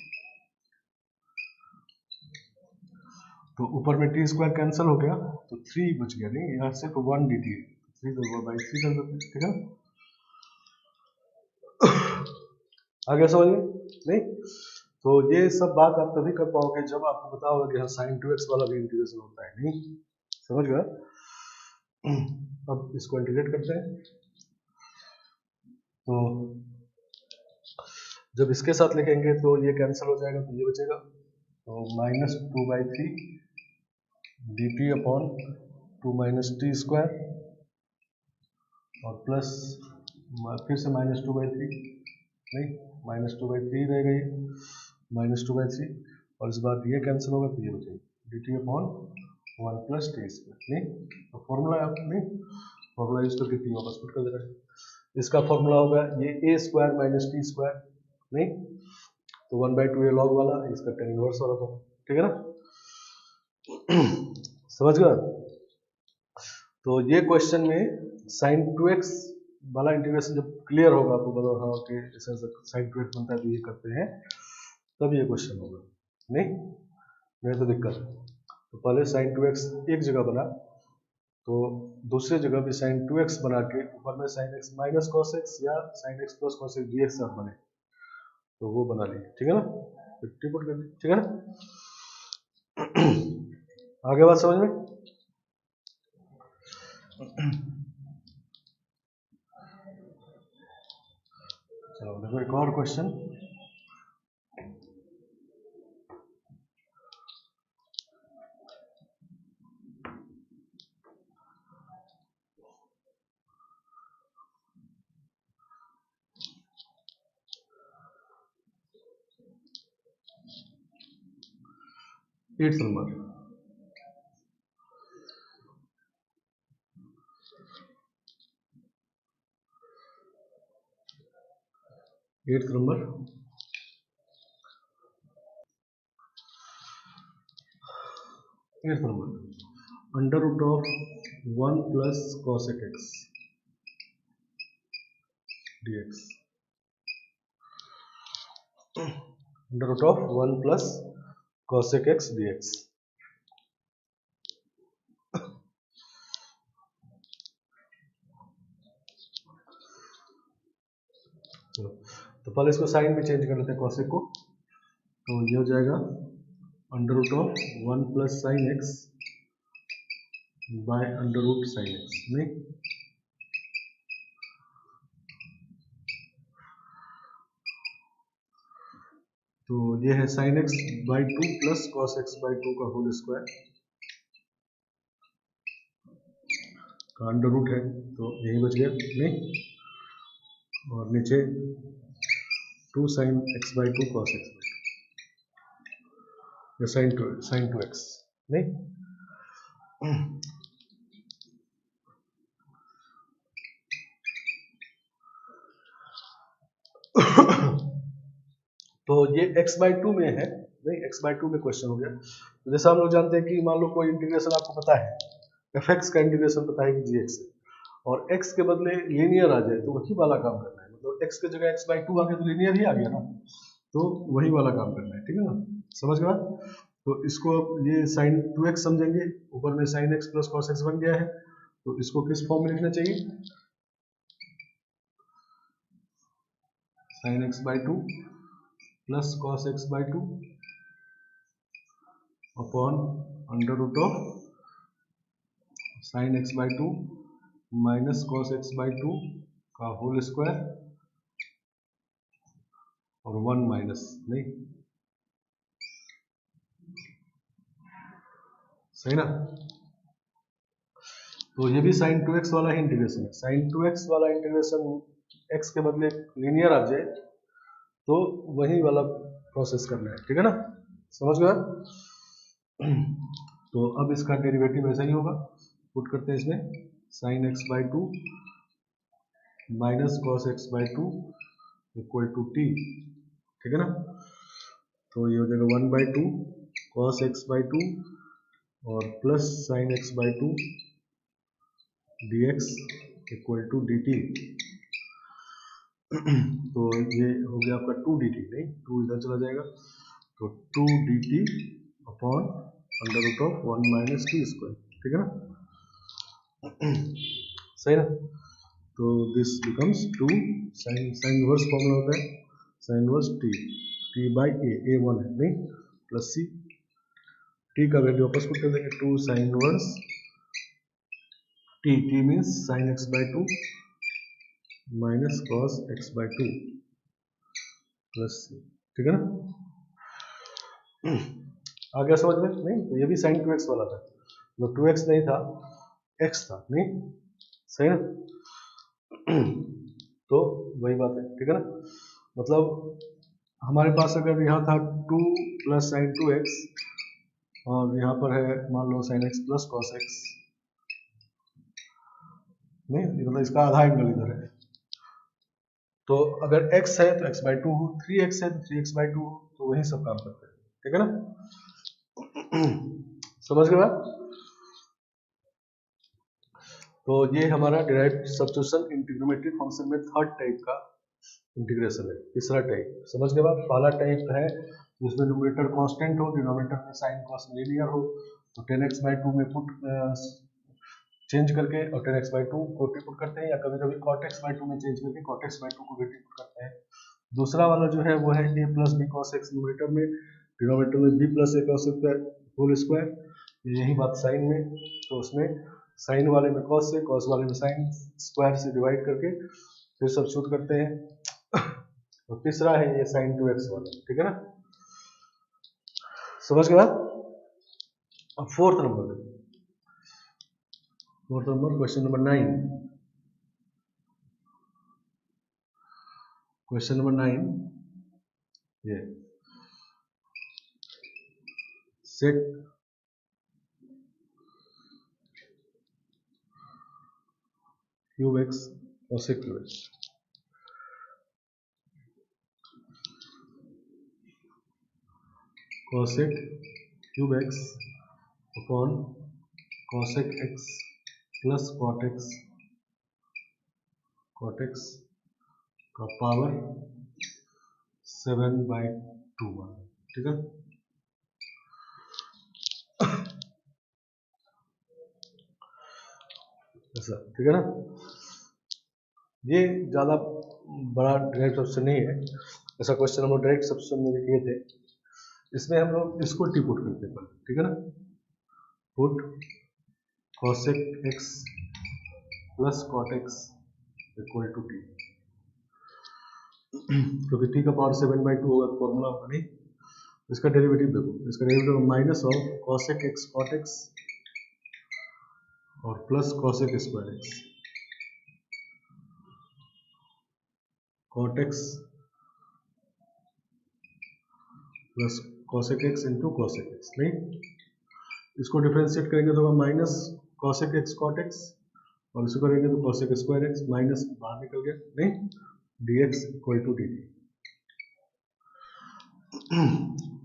तो ऊपर में टी स्क्वायर कैंसिल हो गया तो 3 बच गया, नहीं यहाँ से तो 1 dt है, 3 तो 1/3 कर देते हैं, ठीक है ना। आ गया समझ में? नहीं तो ये सब बात आप तभी कर पाओगे जब आपको पता होगा कि हाँ sin 2x वाला भी इंटीग्रेशन होता है। नहीं समझ गया? अब इसको इंटीग्रेट करते हैं। तो जब इसके साथ लिखेंगे तो ये कैंसिल हो जाएगा, तो ये बचेगा, तो -2/3 dt upon 2 minus T square और प्लस फिर से -2/3, नहीं -2/3 रह गई, -2/3 और इस बार ये कैंसिल होगा तो ये बचेगा dt upon 1 plus t square. नहीं तो फॉर्मूला आप नहीं फॉर्मूला यूज करके टी वापस पुट कर देना है। इसका फॉर्मूला होगा ये a square minus T square, नहीं तो 1/2 ये लॉग वाला, इसका tan इनवर्स वाला था, ठीक है ना। समझ गया? तो ये क्वेश्चन में sin 2x वाला इंटीग्रेशन जब क्लियर होगा आपको बताओ हाँ कि ऐसा sin 2x बनता है तो ये करते हैं, तब ये क्वेश्चन होगा, नहीं तो दिक्कत है। तो पहले sin 2x एक जगह बना, तो दूसरी जगह भी sin 2x बना के ऊपर में sin x minus cos x या sin x plus cos x dx आप बने तो वो बना लिए, ठीक है ना, फिर पुट कर दी, ठीक है ना। आगे बात समझ में? चलो देखो एक और question. Eighth number, under root of 1 plus cosec x dx, under root of 1 plus cosec x dx। तो पहले इसको साइन में चेंज कर लेते हैं cosec को, तो ये हो जाएगा under root of 1 plus sine x by under root sine x, नहीं तो ये है sine x by 2 plus cos x by 2 का होल स्क्वायर का अंडर रूट है, तो यही बच गया, नहीं और नीचे 2 sine x by 2 cos x by 2 या साइन 2x, नहीं तो ये x/2 में है, नहीं x/2 में क्वेश्चन हो गया। तो जैसा हम लोग जानते हैं कि मान लो कोई इंटीग्रेशन आपको पता है, fx का इंटीग्रेशन पता है कि gx है, और x के बदले लीनियर आ जाए तो वही वाला काम करना है, मतलब x की जगह x/2 आ गया तो लीनियर ही आ गया ना, तो वही वाला काम करना है, ठीक है ना, समझ गया। तो इसको ये sin 2x समझेंगे, ऊपर में sin x plus cos x बन गया है, तो इसको किस फॉर्म में लिखना चाहिए, sin x/2 plus cos x/2 upon under root of sin x/2 minus cos x/2 का होल स्क्वायर और 1 माइनस, नहीं सही ना। तो ये भी sin 2x वाला ही इंटीग्रेशन है, sin 2x वाला इंटीग्रेशन x के बदले लीनियर आ जाए तो वही वाला प्रोसेस करना है, ठीक है ना, समझ गया। तो अब इसका डेरिवेटिव ऐसा ही होगा, पुट करते हैं इसमें sin x/2 minus cos x/2 equal to t, ठीक है ना। तो ये हो जाएगा 1/2 cos x/2 और plus sin x/2 dx equal to dt। तो ये हो गया आपका 2dt, नहीं 2 इधर चला जाएगा, तो 2dt upon under root of 1 minus T square, ठीक है ना, सही ना। तो this becomes 2 sine inverse formula होता है sine inverse T by A 1 है, नहीं, प्लस सी, टी का वैल्यू वापस पुट कर देंगे, 2 sine inverse T means sine x by 2 minus cos x by 2 plus C, ठीक है ना। आ गया समझ में, नहीं, तो ये भी साइन 2x वाला था, तो 2x नहीं था, x था, नहीं, सही ना। तो वही बात है, ठीक है ना, मतलब हमारे पास अगर यहाँ था 2 प्लस साइन 2x और यहाँ पर है मान लो sine x plus cos x, नहीं, मतलब इसका आधा एंगल इधर है, तो अगर x है तो x बाई 2 हो, 3x है तो 3x बाई 2 हो, तो वही सब काम करते हैं, ठीक है ना। समझ गए बात। तो ये हमारा डिराइव्ड सब्स्टिट्यूशन इन ट्रिग्नोमेट्रिक फंक्शन में थर्ड टाइप का इंटीग्रेशन है, तीसरा टाइप, समझ गए बात। पहला टाइप है जिसमें न्यूमरेटर कांस्टेंट हो, डिनोमिनेटर में साइन कॉस लीनियर हो, तो 10x बाई 2 में पुट चेंज करके और 10x बाई 2 को पुट करते हैं, या कभी कभी cot x बाई 2 में चेंज करके cot x बाई 2 को भी पुट करते हैं। दूसरा वाला जो है वो है a plus b cos x numerator में, डिनोमिनेटर में b plus a cos whole square, यही बात साइन में, तो उसमें साइन वाले में कॉस से, कॉस वाले में साइन स्क्वायर से डिवाइड करके फिर सब्स्टिट्यूट करते हैं। और तीसरा है ये साइन 2x वाला, ठीक है ना, समझ गए बात। अब fourth number question number 9, question number 9 ये सेट क्यूब एक्स और sec cube x, cosec cube x upon cosec x plus cot x का पावर 7/2, ठीक है। ऐसा, ठीक है ना, ये ज़्यादा बड़ा डायरेक्ट सब्स्टिट्यूशन नहीं है, ऐसा क्वेश्चन हम लोग डायरेक्ट सब्स्टिट्यूशन में भी किए थे, इसमें हम लोग इसको टी पुट करते हैं, ठीक है ना, put cosec x plus cot x equal to t, क्योंकि टी का पावर 7/2 होगा, फॉर्मूला होगा, नहीं, इसका डेरिवेटिव देखो, इसका derivative minus of cosec x cot x और plus cosec square x, cot x plus cosec x into cosec x, नहीं, इसको डिफरेंशिएट करेंगे तो होगा minus cosec x cot x और इसको करेंगे तो cosec स्क्वायर x, माइनस बाहर निकल गया, नहीं, dx इक्वल टू dt।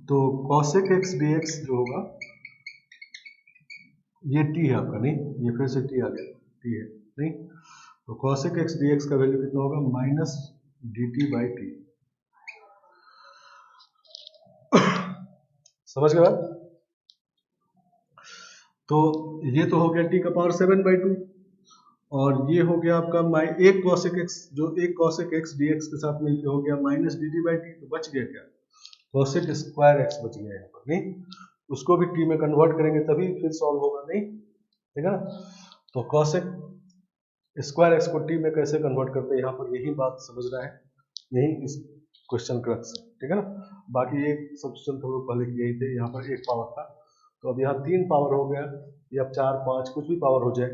तो cosec x dx जो होगा ये t है आपका, नहीं, ये फिर से t आ गया, t है, नहीं, तो cosec x dx का वैल्यू कितना होगा, माइनस dt बाई टी, समझ गए बात। तो ये तो हो गया t का पावर 7/2 और ये हो गया आपका एक cosec x, जो एक cosec x dx के साथ मिलकर हो गया माइनस dt बाई टी, तो बच गया क्या, cosec स्क्वायर x बच गया यहाँ पर, नहीं, उसको भी t में कन्वर्ट करेंगे तभी फिर सॉल्व होगा, नहीं, ठीक है ना। तो cosec स्क्वायर x को t में कैसे कन्वर्ट करते हैं, यहाँ पर यही बात समझना है, यही इस क्वेश्चन क्रक्स है, ठीक है ना। बाकी एक सब्स्टिट्यूशन हम लोग पहले किए ही थे, यहाँ पर एक पावर था, तो अब यहाँ 3 पावर हो गया, या 4 5 कुछ भी पावर हो जाए,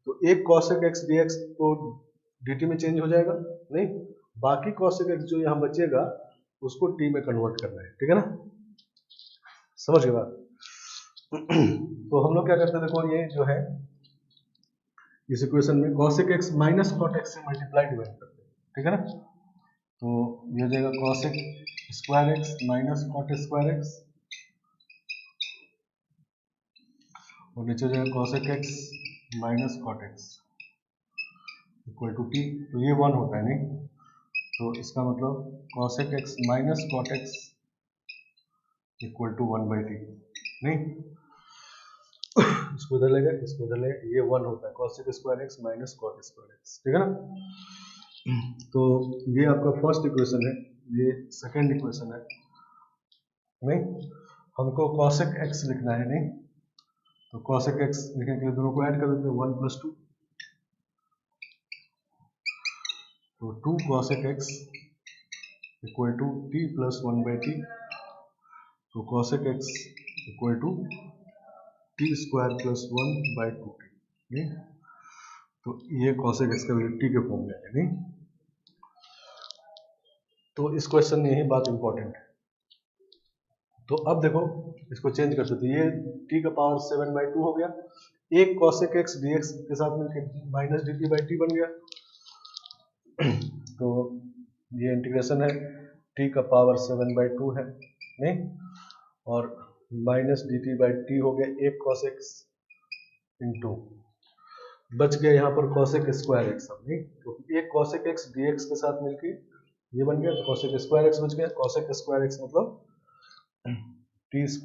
तो एक cosec x dx तो dt में चेंज हो जाएगा, नहीं, बाकी cosec x जो यहाँ बचेगा उसको t में कन्वर्ट करना है, ठीक है ना, समझ गए बात। तो हम लोग क्या करते हैं, देखो ये जो है इस इक्वेशन में cosec x minus cot x से मल्टीप्लाई डिवाइड करते हैं, ठीक है ना, तो ये हो जाएगा cosec square x minus cot square x और नीचे हो जाएगा cosec x minus cot x equal to t, तो ये 1 होता है, नहीं, तो इसका मतलब cosec x minus cot x equal to 1/t, नहीं इसको इधर लेगा, इसको इधर लेगा, ये 1 होता है cosec square x minus cot square x, ठीक है ना। तो ये आपका फर्स्ट इक्वेशन है, ये सेकंड इक्वेशन है, नहीं हमको cosec x लिखना है, नहीं तो cosec x लिखने के लिए दोनों को ऐड कर देते हैं 1 + 2, तो 2 cosec x equal to t + 1/t, तो cosec x equal to t² + 1/2t, नहीं तो ये cosec x का वैल्यू t के फॉर्म में है, नहीं तो इस क्वेश्चन में यही बात इंपॉर्टेंट है। तो अब देखो इसको चेंज कर सकते, ये t का पावर 7/2 हो गया, एक cosec x dx के साथ मिलकर माइनस dt/t बन गया, तो ये इंटीग्रेशन है t का पावर 7/2 है, नहीं और माइनस dt/t हो गया एक cosec x इंटू बच गया यहाँ पर cosec स्क्वायर x, अब नहीं क्योंकि एक cosec x dx के साथ मिलकर ये बन गया, तो cosec स्क्वायर x बच गया, cosec स्क्वायर x मतलब t² +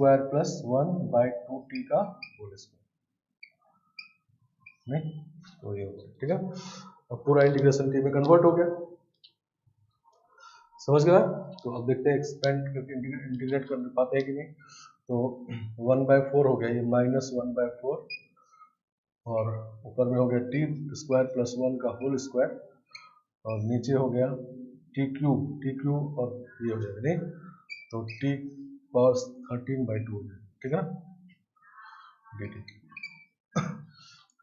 1/2t का होल स्क्वायर, नहीं तो ये हो गया, ठीक है। अब पूरा इंटीग्रेशन t में कन्वर्ट हो गया, समझ गया। तो अब देखते हैं एक्सपेंड करके इंटीग्रेट कर पाते हैं कि नहीं, तो 1/4 हो गया, ये -1/4 और ऊपर में हो गया t² + 1 का होल स्क्वायर और नीचे हो गया t³ और ये हो जाएगा, नहीं तो t पावर 13/2 हो जाएगा, ठीक है ना dt।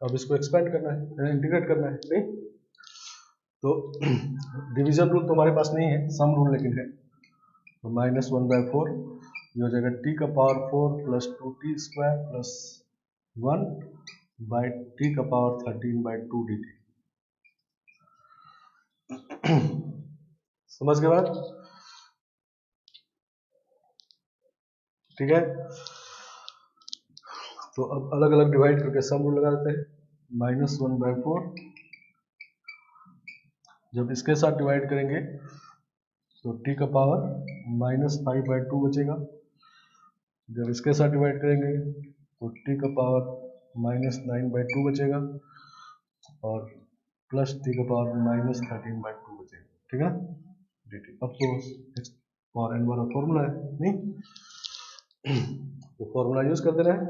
अब इसको एक्सपेंड करना है, इंटीग्रेट करना है, नहीं तो डिवीजन रूल तो हमारे पास नहीं है, सम रूल लेकिन है, तो -1/4 ये हो जाएगा t का पावर 4 + 2t² + 1/t का पावर 13/2 dt। समझ गए बात, ठीक है। तो अब अलग अलग डिवाइड करके सम रूल लगा देते हैं, -1/4 जब इसके साथ डिवाइड करेंगे तो t का पावर -5/2 बचेगा, जब इसके साथ डिवाइड करेंगे तो t का पावर -9/2 बचेगा और प्लस t का पावर -13/2 बचेगा, ठीक है dt। अब तो x पावर n वाला फॉर्मूला है, नहीं तो फॉर्मूला यूज कर देना है,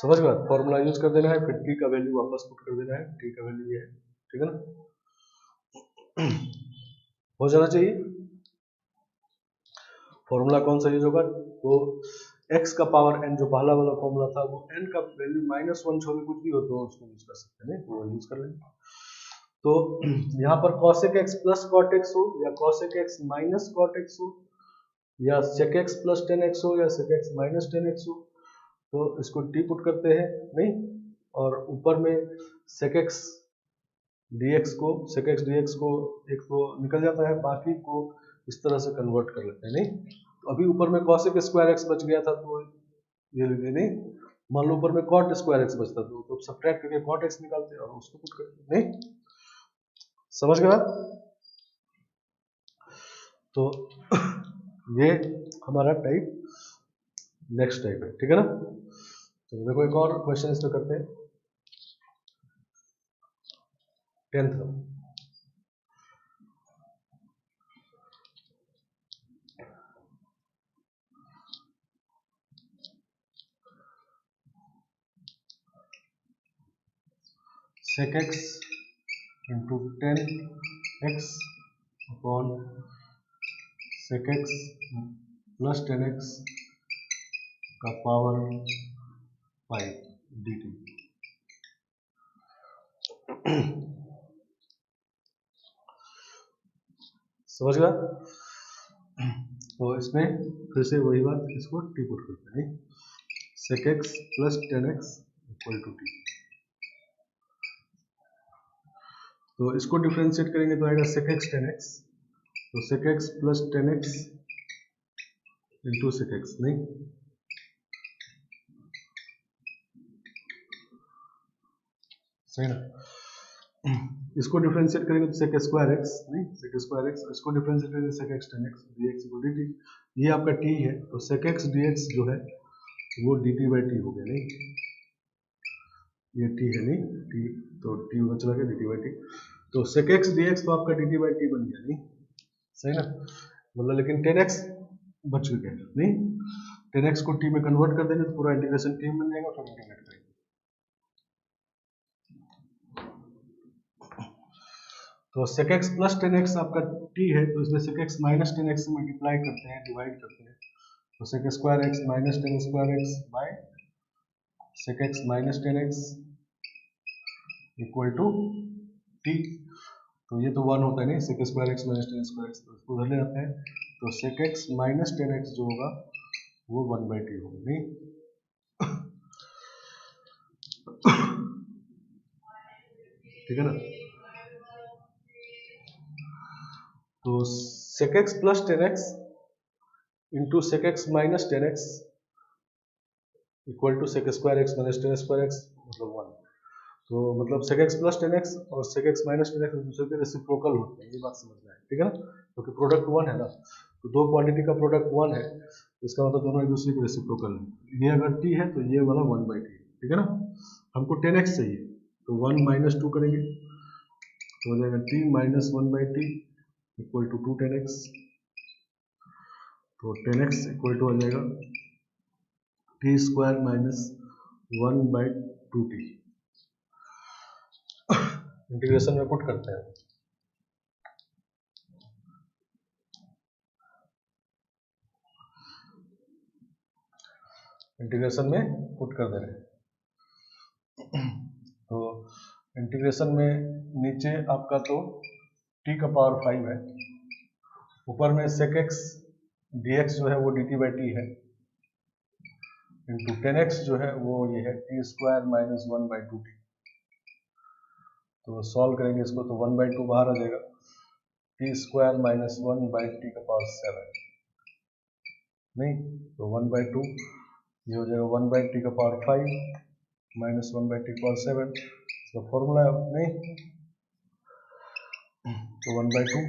समझ गए, फॉर्मूला यूज कर देना है, फिर t का वैल्यू वापस पुट कर देना है, t का वैल्यू ये है, ठीक है ना, हो जाना चाहिए। फॉर्मूला कौन सा यूज होगा, तो x का पावर n जो पहला वाला फॉर्मूला था वो n का वैल्यू -1 छोड़ के कुछ भी हो तो उसको यूज कर सकते हैं, वो यूज कर लेंगे। तो यहाँ पर cosec x + cot x हो या cosec x - cot x हो या sec x + tan x हो या sec x - tan x हो, तो इसको t पुट करते हैं, नहीं और ऊपर में sec x dx को एक तो निकल जाता है, बाकी को इस तरह से कन्वर्ट कर लेते हैं, नहीं तो अभी ऊपर में cosec स्क्वायर x बच गया था, तो ये नहीं मान लो ऊपर में cot स्क्वायर x बचता तो सब्ट्रैक्ट करके cot x निकालते और उसको पुट करते, नहीं समझ गए बात। तो ये हमारा टाइप नेक्स्ट टाइप है, ठीक है ना। तो देखो एक और क्वेश्चन इसमें करते हैं, 10th sec x into 10x upon sec x plus 10x का पावर 5 dt। समझ गया। तो इसमें फिर से वही बात, इसको t पुट करते हैं, sec x plus 10x equal to t, तो इसको डिफरेंशिएट करेंगे तो आएगा sec x 10x, तो sec x plus 10x into sec x, नहीं सही ना, इसको डिफरेंशिएट करेंगे तो sec स्क्वायर एक्स, नहीं sec स्क्वायर एक्स, इसको डिफरेंशिएट करेंगे sec x tan x dx equal dt। ये आपका t है तो sec x dx जो है वो dt बाई टी हो गया, नहीं ये t है, नहीं t, तो t बच गया dt बाई टी, तो sec x dx तो आपका dt बाई टी बन गया, नहीं सही ना, मतलब लेकिन tan x बच गया, नहीं tan x को t में कन्वर्ट कर देंगे तो पूरा इंटीग्रेशन t में बन जाएगा, फिर इंटीग्रेट करेंगे। तो sec x plus tan x आपका t है तो इसमें sec x minus tan x से मल्टीप्लाई करते हैं, डिवाइड करते हैं, तो sec square x minus tan square x by sec x minus tan x equal to t। तो ये तो 1 होता है, नहीं sec square x minus tan square x, तो इसको उधर ले जाते हैं तो sec x minus tan x जो होगा वो 1 बाई टी होगा, नहीं ठीक है ना। तो sec x plus tan x into sec x minus tan x equal to sec square x minus tan square x मतलब 1। तो मतलब sec x plus tan x और sec x minus tan x एक दूसरे के रेसिप्रोकल होते हैं, ये बात समझना है, ठीक है ना, क्योंकि प्रोडक्ट 1 है ना, तो दो क्वांटिटी का प्रोडक्ट 1 है, इसका मतलब दोनों एक दूसरे के रेसिप्रोकल है। ये अगर t है तो ये वाला 1 बाई टी, ठीक है ना। हमको tan x चाहिए तो 1 माइनस 2 करेंगे तो हो जाएगा t minus 1 by t equal to 2 tan x, तो tan x इक्वल टू आ जाएगा t square minus 1 by 2t। Integration में पुट करते हैं, इंटीग्रेशन में पुट कर दे रहे हैं, तो इंटीग्रेशन में नीचे आपका तो t का पावर 5 है, ऊपर में sec x dx जो है वो dt बाई टी है, इंटू tan x जो है वो ये है T square minus 1 by 2t। तो सॉल्व करेंगे इसको तो 1 बाई 2 बाहर आ जाएगा, t square minus 1 by T का पावर 7, नहीं तो 1 बाई 2 ये हो जाएगा 1 बाई टी का पावर 5 माइनस 1 बाई टी का पावर 7, इसका फॉर्मूला नहीं, तो 1 बाई 2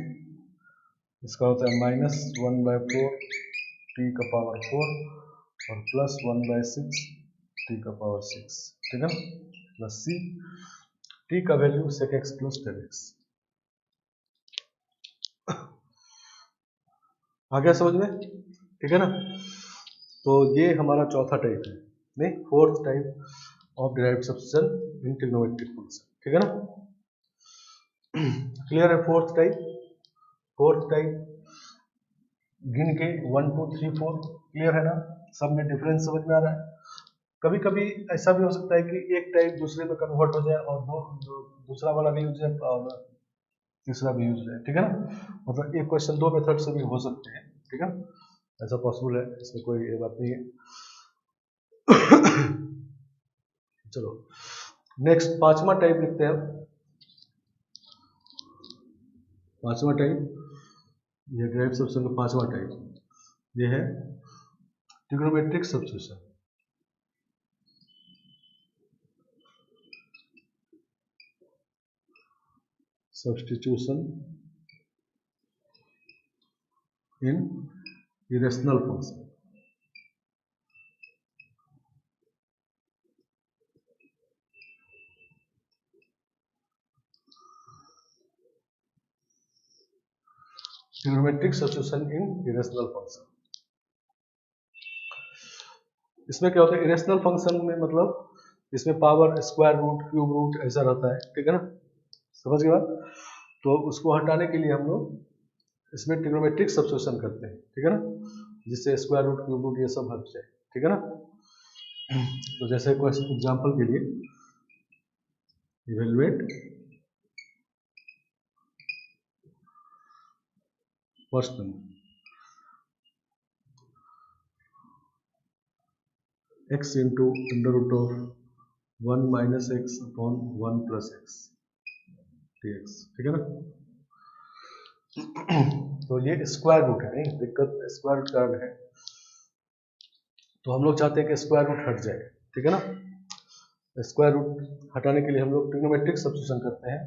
इसका होता है माइनस 1 बाई 4 टी का पावर 4 और प्लस 1 बाई 6 टी का पावर 6, ठीक है ना, प्लस सी टी का value sec x plus tan x। आ गया समझ में, ठीक है ना। तो ये हमारा चौथा टाइप है, नहीं fourth type of derived substitution in trigonometric function, ठीक है ना। क्लियर है फोर्थ टाइप गिन के 1 2 3 4 क्लियर है ना, सब में डिफरेंस समझ में आ रहा है। कभी कभी ऐसा भी हो सकता है कि एक टाइप दूसरे में कन्वर्ट हो जाए और दूसरा वाला भी यूज है और तीसरा भी यूज है, ठीक है ना, मतलब एक क्वेश्चन दो मेथड से भी हो सकते हैं, ठीक है, ऐसा पॉसिबल है, इसमें कोई ये बात नहीं है। चलो नेक्स्ट पांचवा टाइप लिखते हैं, पांचवा टाइप ये डिराइव्ड सब्स्टिट्यूशन का पांचवा टाइप ये है trigonometric substitution. Substitution in irrational function. Trigonometric substitution in irrational function. इसमें क्या होता है, इरेशनल फंक्शन में मतलब इसमें power square root cube root ऐसा रहता है, ठीक है ना, समझ गए बात। तो उसको हटाने के लिए हम लोग इसमें ट्रिग्नोमेट्रिक सब्स्टिट्यूशन करते हैं, ठीक है ना, जिससे स्क्वायर रूट क्यूब रूट ये सब हट जाए, ठीक है ना। तो जैसे क्वेश्चन एग्जांपल के लिए evaluate first number x into under root of 1 minus x upon 1 plus x dx, ठीक है ना। तो ये स्क्वायर रूट है, नहीं दिक्कत स्क्वायर रूट कारण है, तो हम लोग चाहते हैं कि स्क्वायर रूट हट जाए, ठीक है ना। स्क्वायर रूट हटाने के लिए हम लोग ट्रिग्नोमेट्रिक सब्स्टिट्यूशन करते हैं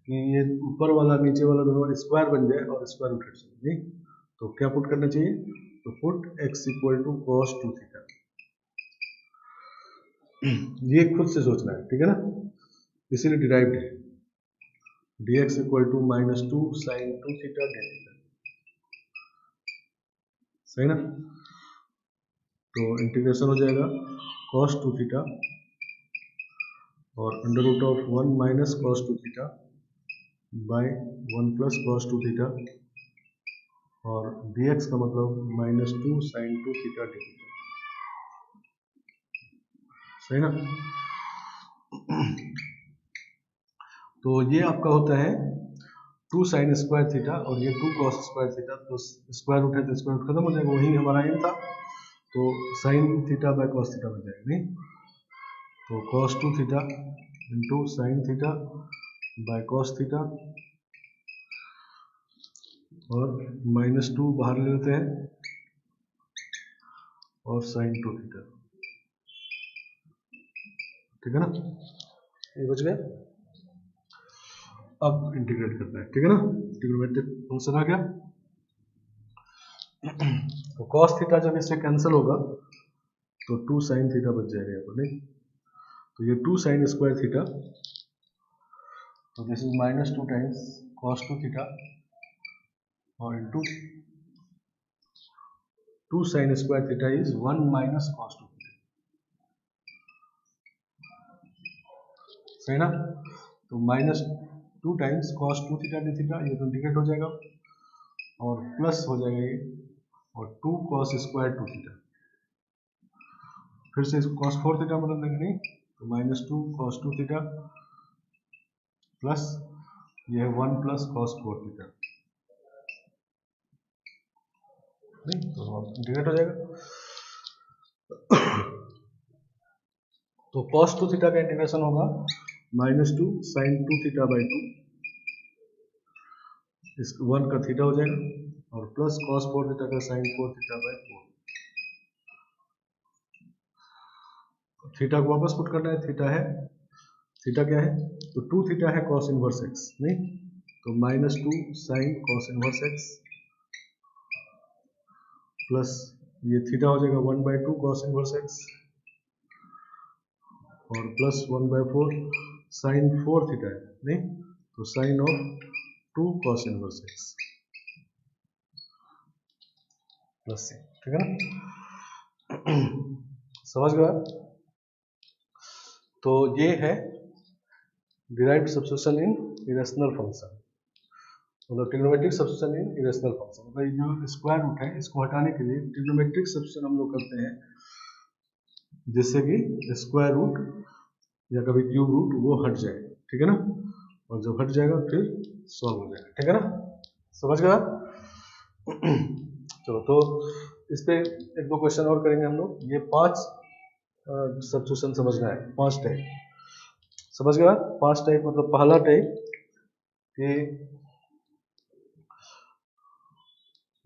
कि ये ऊपर वाला नीचे वाला दोनों स्क्वायर बन जाए और स्क्वायर रूट हट जाए, नहीं तो क्या पुट करना चाहिए, तो put x equal to cos 2 theta. ये खुद से सोचना है, ठीक है ना, इसीलिए डिराइव्ड है dx equal to -2 sin 2 theta d theta, सही ना। तो इंटीग्रेशन हो जाएगा cos 2 थीटा और under root of 1 minus cos 2 theta by 1 plus cos 2 theta और dx का मतलब -2 sin 2 थीटा d थीटा, सही ना। तो ये आपका होता है 2 sin स्क्वायर थीटा और ये 2 cos स्क्वायर थीटा, तो स्क्वायर रूट है तो स्क्वायर रूट खत्म हो जाएगा, वही हमारा एम था। तो sin theta by cos theta बन जाएगा, नहीं तो cos 2 theta into sin theta by cos theta और -2 बाहर ले लेते हैं और sin 2 थीटा, ठीक है ना, ये बच गया। अब इंटीग्रेट करना है, ठीक है ना, ट्रिग्नोमेट्रिक फंक्शन आ गया। तो cos थीटा जब इससे कैंसिल होगा तो 2 sin थीटा बच जाएगा यहाँ पर, नहीं तो ये 2 sin स्क्वायर थीटा, तो this is -2 times cos 2 theta और into 2 sin square theta is 1 minus cos 2 theta, सही ना। तो -2 times cos 2 theta D theta, ये तो इंटीग्रेट हो जाएगा और प्लस हो जाएगा ये और 2 cos स्क्वायर 2 थीटा, फिर से इसको cos 4 थीटा बदल देंगे, नहीं तो -2 cos 2 थीटा प्लस ये है 1 प्लस cos 4 थीटा, नहीं तो इंटीग्रेट हो जाएगा। तो cos 2 थीटा का इंटीग्रेशन होगा -2 sin 2 थीटा बाई 2, इस 1 का थीटा हो जाएगा और प्लस cos 4 थीटा का sin 4 थीटा बाई 4, थीटा को वापस पुट करना है, थीटा क्या है, तो 2 थीटा है cos इनवर्स x, नहीं तो -2 sin cos inverse x plus ये थीटा हो जाएगा 1/2 cos इनवर्स x और प्लस 1/4 sin 4 थीटा है, नहीं तो sin of 2 cos inverse x plus c, ठीक है ना। समझ गया। तो ये है derived substitution in irrational function, मतलब trigonometric substitution in irrational function, मतलब ये जो स्क्वायर रूट है इसको हटाने के लिए ट्रिग्नोमेट्रिक सब्स्टिट्यूशन हम लोग करते हैं, जिससे कि स्क्वायर रूट या कभी क्यूब रूट वो हट जाए, ठीक है ना, और जब हट जाएगा फिर सॉल्व हो जाएगा, ठीक है ना, समझ गया। चलो तो इस पे एक दो क्वेश्चन और करेंगे हम लोग। ये 5 सब्स्टिट्यूशन समझना है, 5 टाइप, समझ गया। 5 टाइप मतलब पहला टाइप कि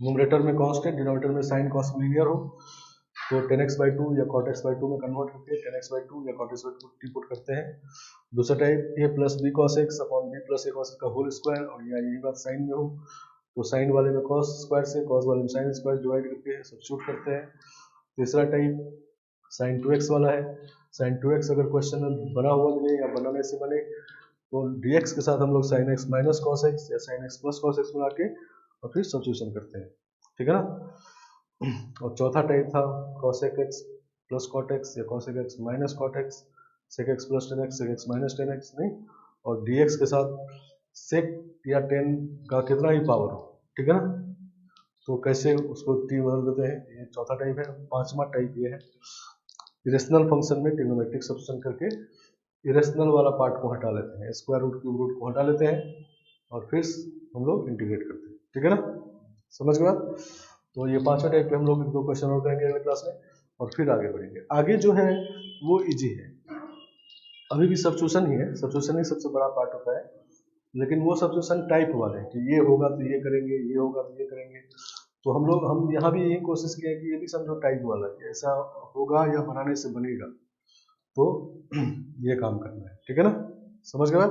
न्यूमरेटर में कांस्टेंट, डिनोमिनेटर में साइन कॉस लीनियर हो, तो 10x/2 या cot x/2 में कन्वर्ट करके 10x/2 या cot x/2 पुट करते हैं। दूसरा type a plus b cos x upon b plus a cos का होल स्क्वायर, और या यही बात साइन में हो तो साइन वाले में कॉस स्क्वायर से, कॉस वाले में साइन स्क्वायर डिवाइड करके सब्स्टिट्यूट करते हैं। तीसरा टाइप साइन 2x वाला है। साइन 2x अगर क्वेश्चन में बना हुआ मिले या बनाने से बने तो dx के साथ हम लोग sine x minus cos X या sine x plus cos X बना के और फिर सब्स्टिट्यूशन करते हैं, ठीक है ना। और चौथा टाइप था cosec x plus cot x या cosec x minus cot x, sec x plus 10x, sec x minus 10x, नहीं, और dx के साथ sec या 10 का कितना ही पावर हो, ठीक है ना, तो कैसे उसको t बदल देते हैं, ये चौथा टाइप है। पांचवा टाइप ये है इरेशनल फंक्शन में ट्रिग्नोमेट्रिक सब्स्टिट्यूशन करके इरेशनल वाला पार्ट को हटा लेते हैं, स्क्वायर रूट क्यूब रूट को हटा लेते हैं और फिर हम लोग इंटीग्रेट करते हैं, ठीक है ना, समझ गए। तो ये पांचवा टाइप पे हम लोग 2 क्वेश्चन और करेंगे अगले क्लास में और फिर आगे बढ़ेंगे। आगे जो है वो इजी है, अभी भी सब्स्टिट्यूशन ही है, सब्स्टिट्यूशन ही सबसे बड़ा पार्ट होता है, लेकिन वो सब्स्टिट्यूशन टाइप वाले हैं कि ये होगा तो ये करेंगे, ये होगा तो ये करेंगे। तो हम यहाँ भी यही कोशिश किया कि ये भी समझो टाइप वाला है, ऐसा होगा या बनाने से बनेगा, तो ये काम करना है, ठीक है ना, समझ गए।